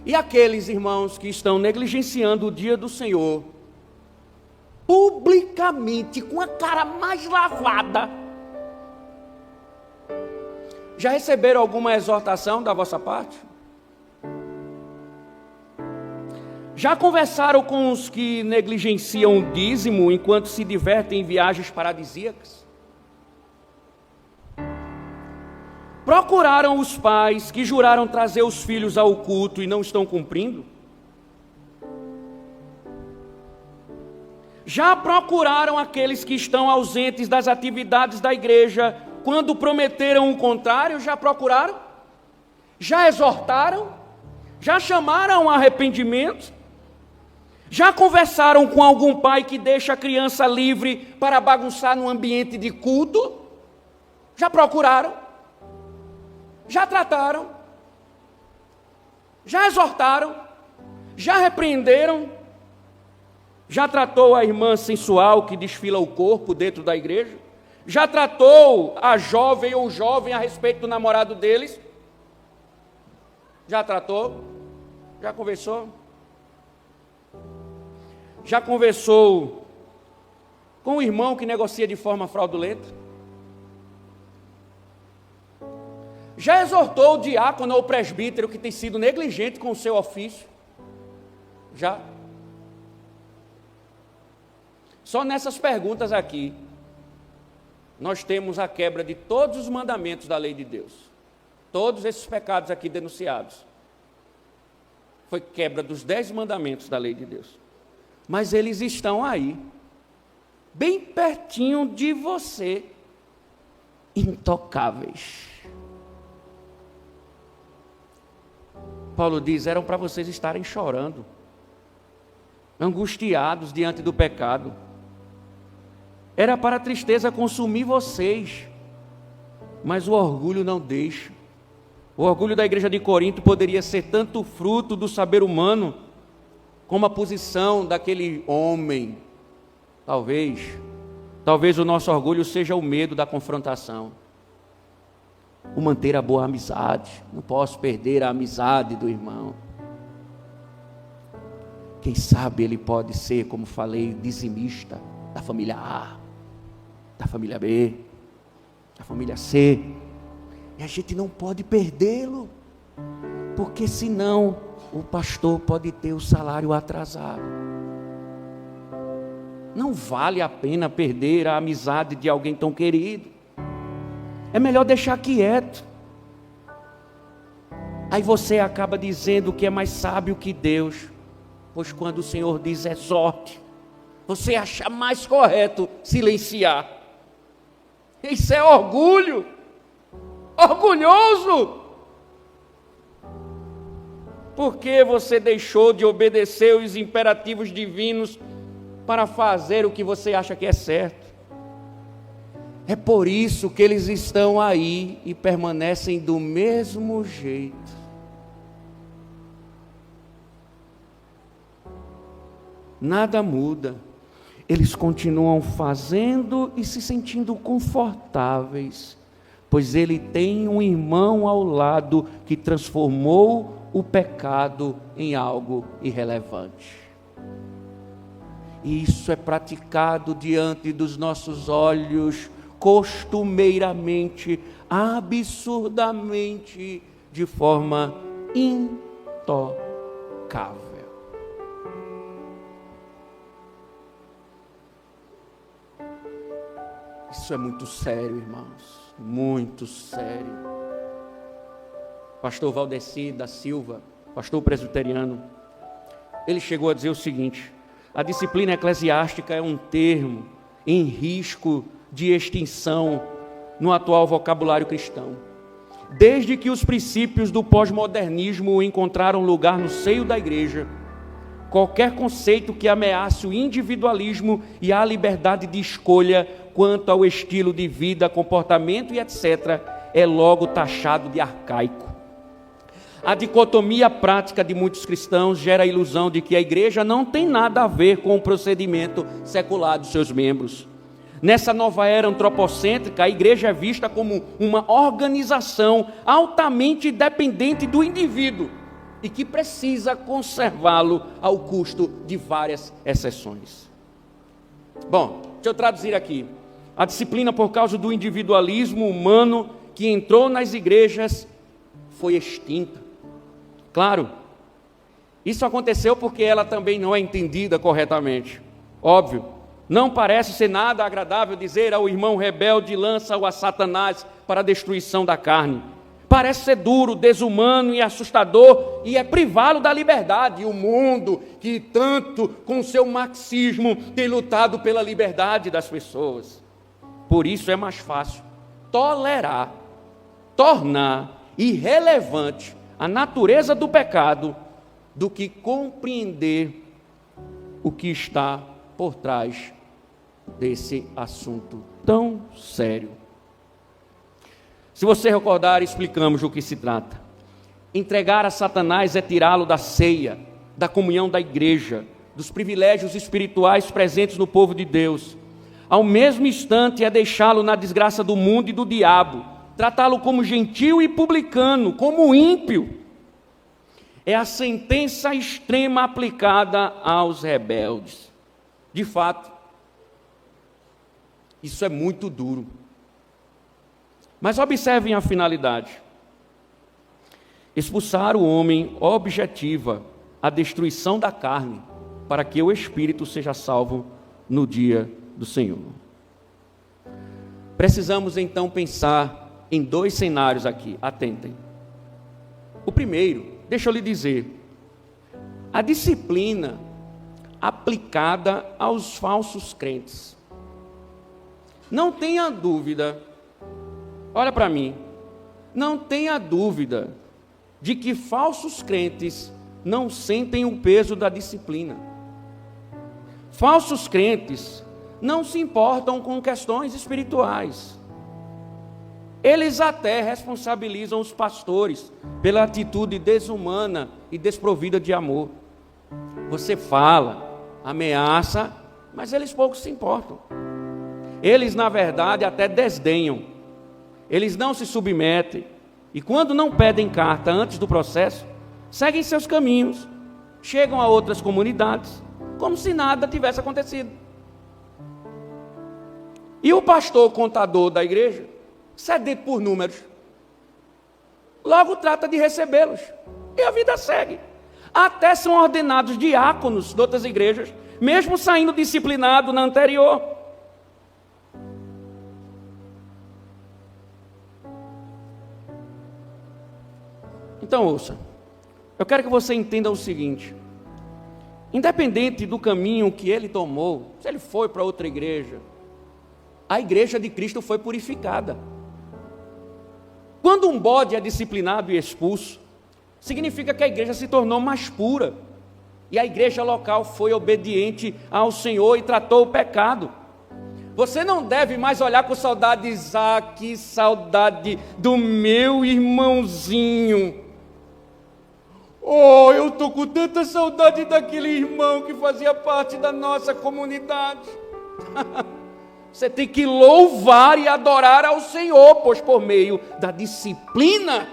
E aqueles irmãos que estão negligenciando o dia do Senhor, publicamente, com a cara mais lavada, já receberam alguma exortação da vossa parte? Já conversaram com os que negligenciam o dízimo enquanto se divertem em viagens paradisíacas? Procuraram os pais que juraram trazer os filhos ao culto e não estão cumprindo? Já procuraram aqueles que estão ausentes das atividades da igreja quando prometeram o contrário? Já procuraram? Já exortaram? Já chamaram a arrependimento? Já conversaram com algum pai que deixa a criança livre para bagunçar no ambiente de culto? Já procuraram? Já trataram? Já exortaram? Já repreenderam? Já tratou a irmã sensual que desfila o corpo dentro da igreja? Já tratou a jovem ou o jovem a respeito do namorado deles? Já tratou? Já conversou? Já conversou com o irmão que negocia de forma fraudulenta? Já exortou o diácono ou o presbítero que tem sido negligente com o seu ofício? Já? Só nessas perguntas aqui, nós temos a quebra de todos os mandamentos da lei de Deus. todos esses pecados aqui denunciados, foi quebra dos 10 mandamentos da lei de Deus. Mas eles estão aí, bem pertinho de você, intocáveis. Paulo diz, eram para vocês estarem chorando, angustiados diante do pecado. Era para a tristeza consumir vocês, mas o orgulho não deixa. O orgulho da igreja de Corinto poderia ser tanto fruto do saber humano, como a posição daquele homem. Talvez o nosso orgulho seja o medo da confrontação. O manter a boa amizade. Não posso perder a amizade do irmão. Quem sabe ele pode ser, como falei, dizimista da família A, da família B, da família C. E a gente não pode perdê-lo, porque senão o pastor pode ter o salário atrasado. Não vale a pena perder a amizade de alguém tão querido. É melhor deixar quieto. Aí você acaba dizendo que é mais sábio que Deus, pois quando o Senhor diz exorte, você acha mais correto silenciar. Isso é orgulho. Orgulhoso. Porque você deixou de obedecer os imperativos divinos para fazer o que você acha que é certo. É por isso que eles estão aí e permanecem do mesmo jeito. Nada muda. Eles continuam fazendo e se sentindo confortáveis, pois ele tem um irmão ao lado que transformou o pecado em algo irrelevante. E isso é praticado diante dos nossos olhos, costumeiramente, absurdamente, de forma intocável. Isso é muito sério, irmãos, muito sério. Pastor Valdeci da Silva, pastor presbiteriano, ele chegou a dizer o seguinte: a disciplina eclesiástica é um termo em risco de extinção no atual vocabulário cristão. Desde que os princípios do pós-modernismo encontraram lugar no seio da igreja, qualquer conceito que ameace o individualismo e a liberdade de escolha quanto ao estilo de vida, comportamento e etc., é logo taxado de arcaico. A dicotomia prática de muitos cristãos gera a ilusão de que a igreja não tem nada a ver com o procedimento secular dos seus membros. Nessa nova era antropocêntrica, a igreja é vista como uma organização altamente dependente do indivíduo e que precisa conservá-lo ao custo de várias exceções. Bom, deixa eu traduzir aqui. A disciplina, por causa do individualismo humano que entrou nas igrejas, foi extinta. Claro, isso aconteceu porque ela também não é entendida corretamente. Óbvio, não parece ser nada agradável dizer ao irmão rebelde: lança-o a Satanás para a destruição da carne. Parece ser duro, desumano e assustador, e é privá-lo da liberdade. E o mundo, que tanto com seu marxismo tem lutado pela liberdade das pessoas. Por isso é mais fácil tolerar, tornar irrelevante a natureza do pecado, do que compreender o que está por trás desse assunto tão sério. Se você recordar, explicamos do que se trata. Entregar a Satanás é tirá-lo da ceia, da comunhão da igreja, dos privilégios espirituais presentes no povo de Deus. Ao mesmo instante é deixá-lo na desgraça do mundo e do diabo, tratá-lo como gentil e publicano, como ímpio. É a sentença extrema aplicada aos rebeldes. De fato, isso é muito duro. Mas observem a finalidade. Expulsar o homem objetiva a destruição da carne, para que o espírito seja salvo no dia do Senhor. Precisamos então pensar em 2 cenários aqui, atentem. O primeiro, deixa eu lhe dizer, a disciplina aplicada aos falsos crentes. Não tenha dúvida, olha para mim, não tenha dúvida de que falsos crentes não sentem o peso da disciplina. Falsos crentes não se importam com questões espirituais. Eles até responsabilizam os pastores pela atitude desumana e desprovida de amor. Você fala, ameaça, mas eles pouco se importam. Eles, na verdade, até desdenham. Eles não se submetem. E quando não pedem carta antes do processo, seguem seus caminhos, chegam a outras comunidades, como se nada tivesse acontecido. E o pastor contador da igreja, sedento por números, logo trata de recebê-los. E a vida segue. Até são ordenados diáconos de outras igrejas, mesmo saindo disciplinado na anterior. Então ouça, eu quero que você entenda o seguinte: independente do caminho que ele tomou, se ele foi para outra igreja, a igreja de Cristo foi purificada. Quando um bode é disciplinado e expulso, significa que a igreja se tornou mais pura, e a igreja local foi obediente ao Senhor e tratou o pecado. Você não deve mais olhar com saudade, que saudade do meu irmãozinho. Oh, eu estou com tanta saudade daquele irmão que fazia parte da nossa comunidade. Você tem que louvar e adorar ao Senhor, pois por meio da disciplina,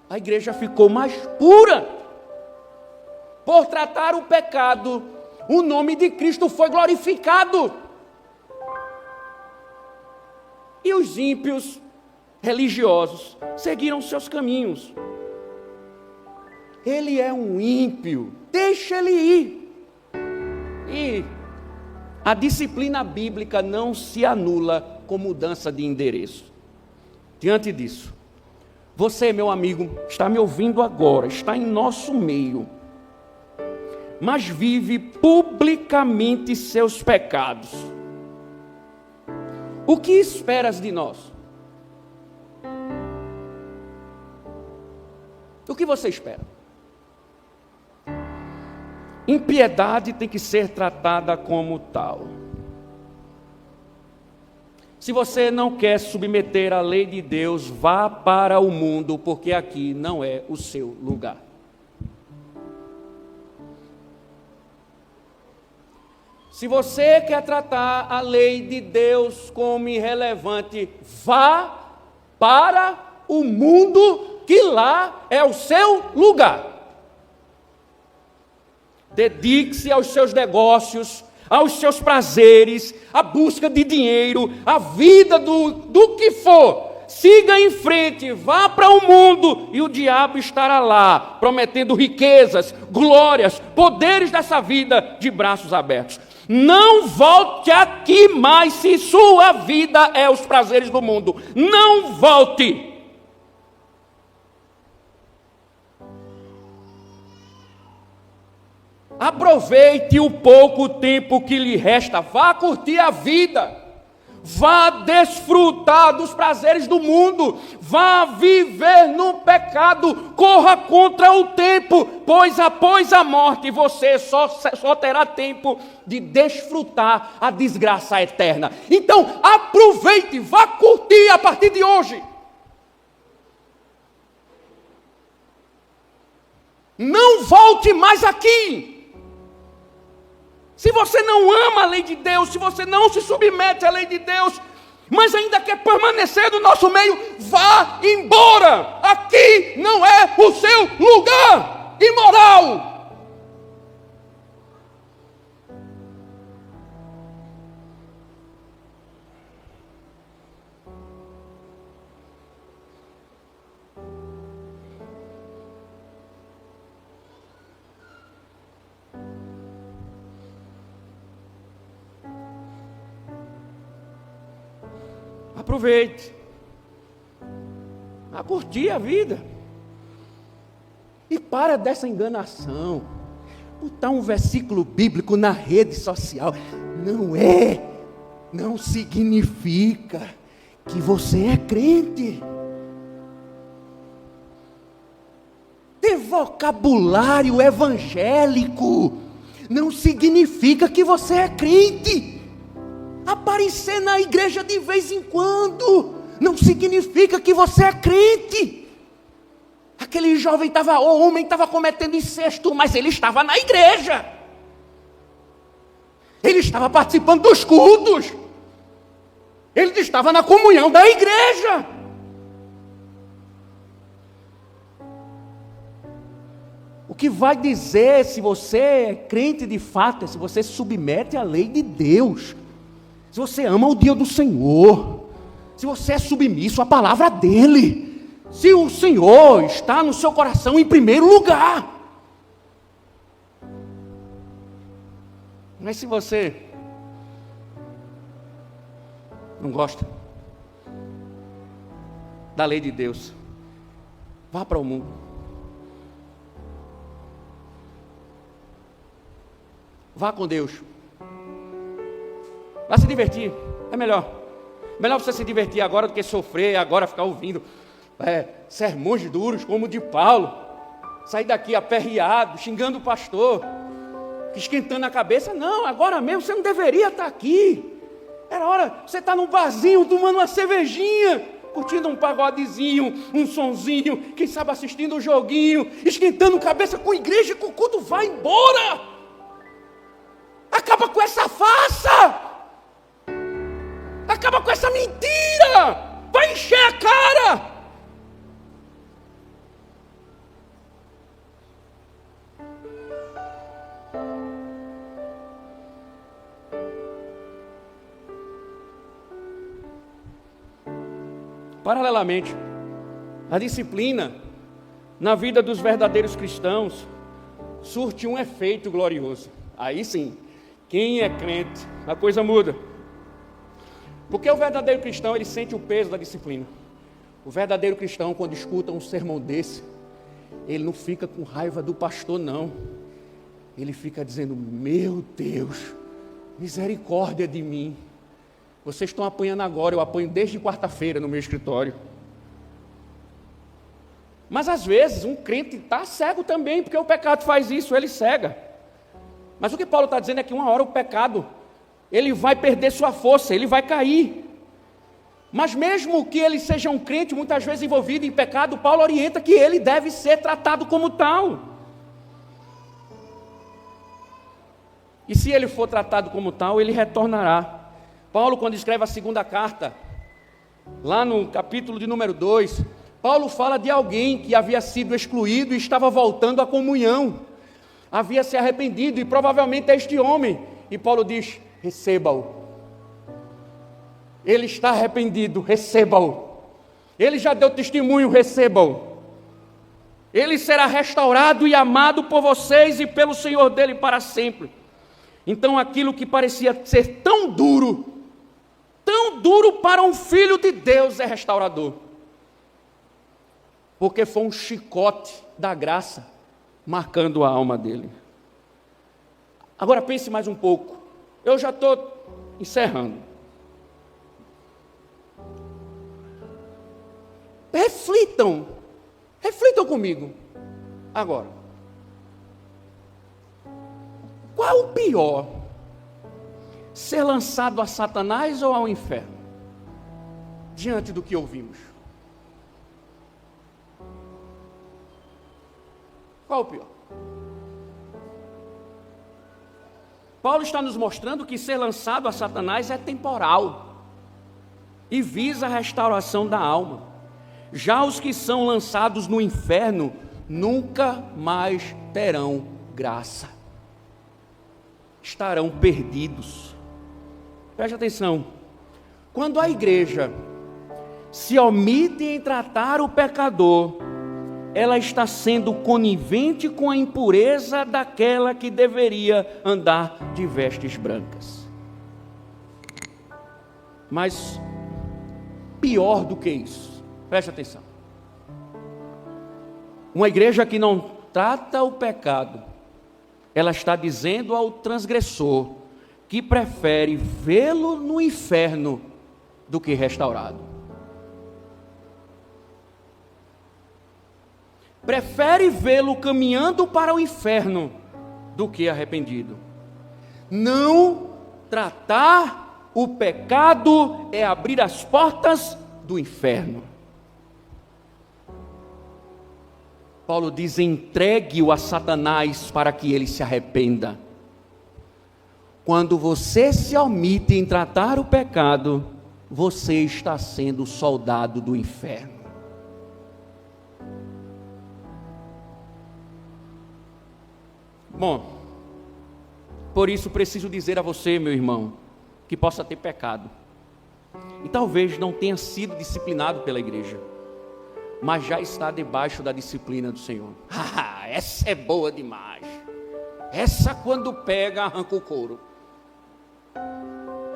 a igreja ficou mais pura. Por tratar o pecado, o nome de Cristo foi glorificado. E os ímpios religiosos seguiram seus caminhos. Ele é um ímpio, deixa ele ir. E a disciplina bíblica não se anula com mudança de endereço. Diante disso, você, meu amigo, está me ouvindo agora, está em nosso meio, mas vive publicamente seus pecados. O que esperas de nós? O que você espera? Impiedade tem que ser tratada como tal. Se você não quer submeter a lei de Deus, vá para o mundo, porque aqui não é o seu lugar. Se você quer tratar a lei de Deus como irrelevante, vá para o mundo, que lá é o seu lugar. Dedique-se aos seus negócios, aos seus prazeres, à busca de dinheiro, à vida do que for. Siga em frente, vá para o mundo e o diabo estará lá, prometendo riquezas, glórias, poderes dessa vida de braços abertos. Não volte aqui mais se sua vida é os prazeres do mundo. Não volte. Aproveite o pouco tempo que lhe resta, vá curtir a vida, vá desfrutar dos prazeres do mundo, vá viver no pecado, corra contra o tempo, pois após a morte você só terá tempo de desfrutar a desgraça eterna. Então aproveite, vá curtir a partir de hoje. Não volte mais aqui. Se você não ama a lei de Deus, se você não se submete à lei de Deus, mas ainda quer permanecer no nosso meio, vá embora. Aqui não é o seu lugar, imoral. Aproveite. a curtir a vida. E para dessa enganação. Botar um versículo bíblico na rede social não significa que você é crente. Ter vocabulário evangélico não significa que você é crente. Aparecer na igreja de vez em quando não significa que você é crente. Aquele homem estava cometendo incesto, mas ele estava na igreja. Ele estava participando dos cultos. Ele estava na comunhão da igreja. O que vai dizer se você é crente de fato é se você se submete à lei de Deus. Se você ama o dia do Senhor. Se você é submisso à palavra dEle. Se o Senhor está no seu coração em primeiro lugar. Mas se você não gosta da lei de Deus, vá para o mundo. Vá com Deus. Vá se divertir. É melhor. Melhor você se divertir agora do que sofrer, agora ficar ouvindo sermões duros como o de Paulo. Sair daqui aperreado, xingando o pastor, esquentando a cabeça. Não, agora mesmo você não deveria estar aqui. Era hora, você está num barzinho, tomando uma cervejinha, curtindo um pagodezinho, um sonzinho, quem sabe assistindo um joguinho, esquentando cabeça com a igreja, com o culto. Vai embora. Acaba com essa farsa. Acaba com essa mentira. Vai encher a cara. Paralelamente, a disciplina na vida dos verdadeiros cristãos surte um efeito glorioso. Aí sim, quem é crente, a coisa muda. Porque o verdadeiro cristão, ele sente o peso da disciplina. O verdadeiro cristão, quando escuta um sermão desse, ele não fica com raiva do pastor, não. Ele fica dizendo: meu Deus, misericórdia de mim. Vocês estão apanhando agora, eu apanho desde quarta-feira no meu escritório. Mas às vezes um crente está cego também, porque o pecado faz isso, ele cega. Mas o que Paulo está dizendo é que uma hora o pecado, ele vai perder sua força, ele vai cair. Mas mesmo que ele seja um crente, muitas vezes envolvido em pecado, Paulo orienta que ele deve ser tratado como tal. E se ele for tratado como tal, ele retornará. Paulo, quando escreve a segunda carta, lá no capítulo de número 2, Paulo fala de alguém que havia sido excluído e estava voltando à comunhão. Havia se arrependido e provavelmente é este homem. E Paulo diz: receba-o. Ele está arrependido, receba-o. Ele já deu testemunho, receba-o. Ele será restaurado e amado por vocês e pelo Senhor dele para sempre. Então aquilo que parecia ser tão duro para um filho de Deus é restaurador. Porque foi um chicote da graça marcando a alma dele. Agora pense mais um pouco. Eu já estou encerrando. Reflitam comigo. Agora. Qual é o pior? Ser lançado a Satanás ou ao inferno? Diante do que ouvimos. Qual é o pior? Paulo está nos mostrando que ser lançado a Satanás é temporal e visa a restauração da alma. Já os que são lançados no inferno nunca mais terão graça. Estarão perdidos. Preste atenção. Quando a igreja se omite em tratar o pecador, ela está sendo conivente com a impureza daquela que deveria andar de vestes brancas. Mas pior do que isso, preste atenção. Uma igreja que não trata o pecado, ela está dizendo ao transgressor que prefere vê-lo no inferno do que restaurado. Prefere vê-lo caminhando para o inferno do que arrependido. Não tratar o pecado é abrir as portas do inferno. Paulo diz: entregue-o a Satanás para que ele se arrependa. Quando você se omite em tratar o pecado, você está sendo soldado do inferno. Bom, por isso preciso dizer a você, meu irmão, que possa ter pecado, e talvez não tenha sido disciplinado pela igreja, mas já está debaixo da disciplina do Senhor. Essa é boa demais. Essa, quando pega, arranca o couro.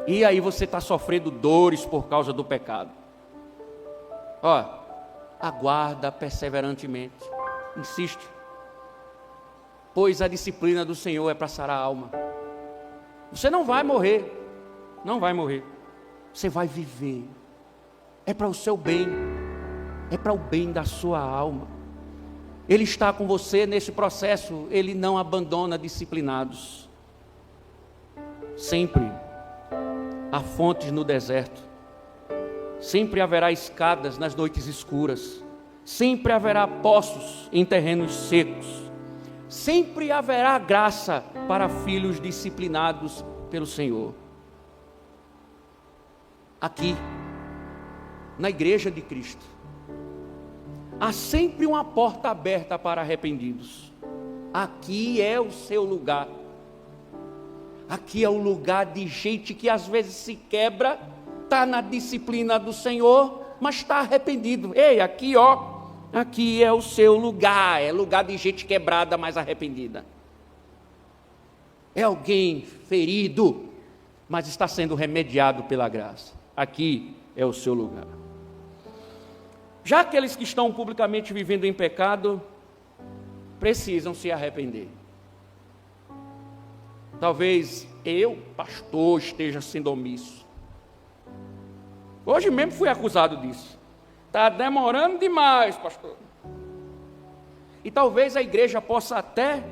E aí você está sofrendo dores por causa do pecado. Aguarda perseverantemente, insiste, pois a disciplina do Senhor é para sarar a alma. Você não vai morrer, não vai morrer, você vai viver. É para o seu bem, é para o bem da sua alma. Ele está com você nesse processo, Ele não abandona disciplinados. Sempre há fontes no deserto, sempre haverá escadas nas noites escuras, sempre haverá poços em terrenos secos, sempre haverá graça para filhos disciplinados pelo Senhor. Aqui, na igreja de Cristo, há sempre uma porta aberta para arrependidos. Aqui é o seu lugar. Aqui é o lugar de gente que às vezes se quebra, está na disciplina do Senhor, mas está arrependido. Ei, aqui aqui é o seu lugar. É lugar de gente quebrada, mas arrependida. É alguém ferido, mas está sendo remediado pela graça. Aqui é o seu lugar. Já aqueles que estão publicamente vivendo em pecado, precisam se arrepender. Talvez eu, pastor, esteja sendo omisso. Hoje mesmo fui acusado disso. Está demorando demais, pastor. E talvez a igreja possa até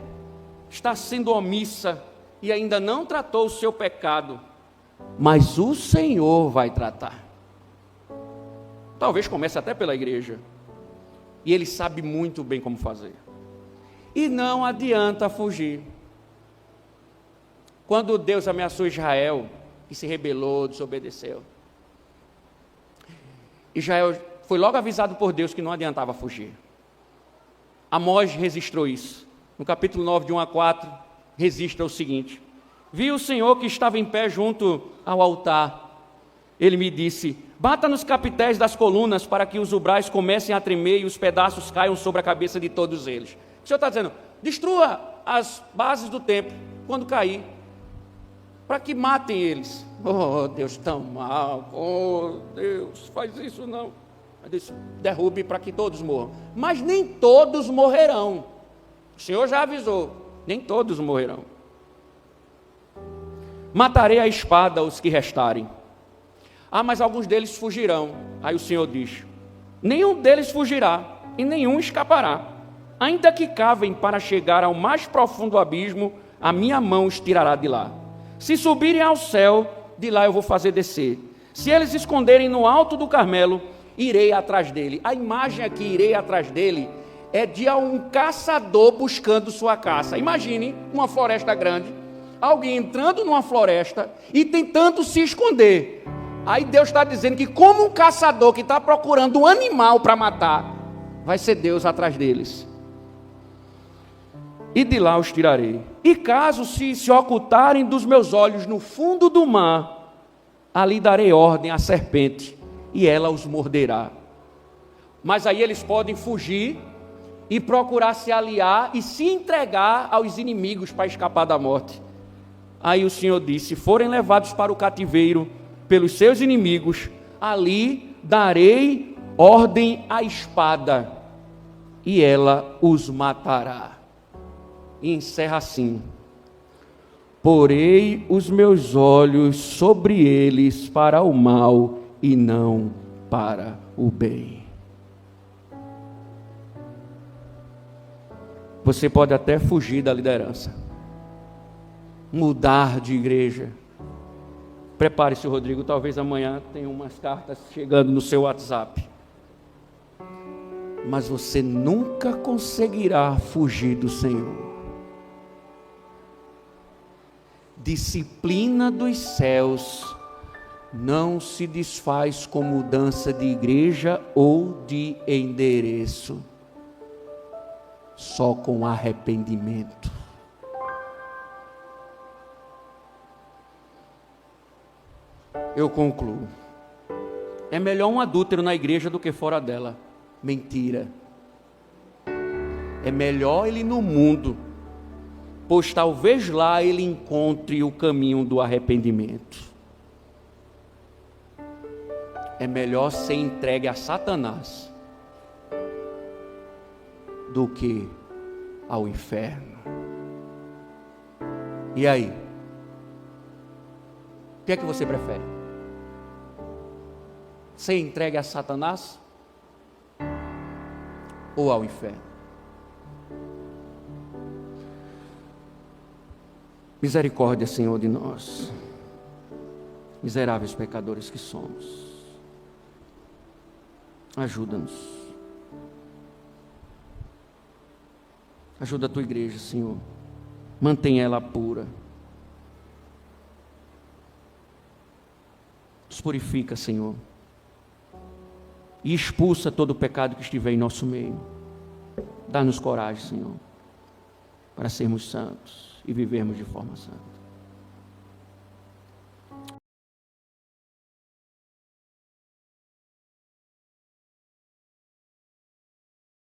estar sendo omissa e ainda não tratou o seu pecado, mas o Senhor vai tratar. Talvez comece até pela igreja, e Ele sabe muito bem como fazer. E não adianta fugir. Quando Deus ameaçou Israel, que se rebelou, desobedeceu, Israel foi logo avisado por Deus que não adiantava fugir. Amós registrou isso. No capítulo 9, de 1 a 4, registra o seguinte: vi o Senhor que estava em pé junto ao altar. Ele me disse: bata nos capitéis das colunas para que os umbrais comecem a tremer e os pedaços caiam sobre a cabeça de todos eles. O Senhor está dizendo: destrua as bases do templo quando cair, para que matem eles. Oh, Deus, tão mal. Oh, Deus, faz isso não. Ele disse: derrube para que todos morram. Mas nem todos morrerão. O Senhor já avisou, nem todos morrerão. Matarei a espada os que restarem. Mas alguns deles fugirão. Aí o Senhor diz: nenhum deles fugirá e nenhum escapará. Ainda que cavem para chegar ao mais profundo abismo, a minha mão os tirará de lá. Se subirem ao céu, de lá eu vou fazer descer. Se eles se esconderem no alto do Carmelo, irei atrás dele. A imagem aqui, irei atrás dele, é de um caçador buscando sua caça. Imagine uma floresta grande, alguém entrando numa floresta e tentando se esconder. Aí Deus está dizendo que, como um caçador que está procurando um animal para matar, vai ser Deus atrás deles. E de lá os tirarei. E caso se ocultarem dos meus olhos no fundo do mar, ali darei ordem à serpente, e ela os morderá. Mas aí eles podem fugir e procurar se aliar e se entregar aos inimigos para escapar da morte. Aí o Senhor disse: se forem levados para o cativeiro pelos seus inimigos, ali darei ordem à espada. e ela os matará. E encerra assim: porei os meus olhos sobre eles para o mal e não para o bem. Você pode até fugir da liderança, mudar de igreja. Prepare-se, Rodrigo, talvez amanhã tenha umas cartas chegando no seu WhatsApp. Mas você nunca conseguirá fugir do Senhor. Disciplina dos céus não se desfaz com mudança de igreja ou de endereço, só com arrependimento. Eu concluo. É melhor um adúltero na igreja do que fora dela. Mentira. É melhor ele no mundo, pois talvez lá ele encontre o caminho do arrependimento. É melhor ser entregue a Satanás do que ao inferno. E aí? O que é que você prefere? Ser entregue a Satanás ou ao inferno? Misericórdia, Senhor, de nós, miseráveis pecadores que somos. Ajuda-nos. Ajuda a tua igreja, Senhor. Mantenha ela pura. Nos purifica, Senhor. E expulsa todo o pecado que estiver em nosso meio. Dá-nos coragem, Senhor, para sermos santos e vivermos de forma santa.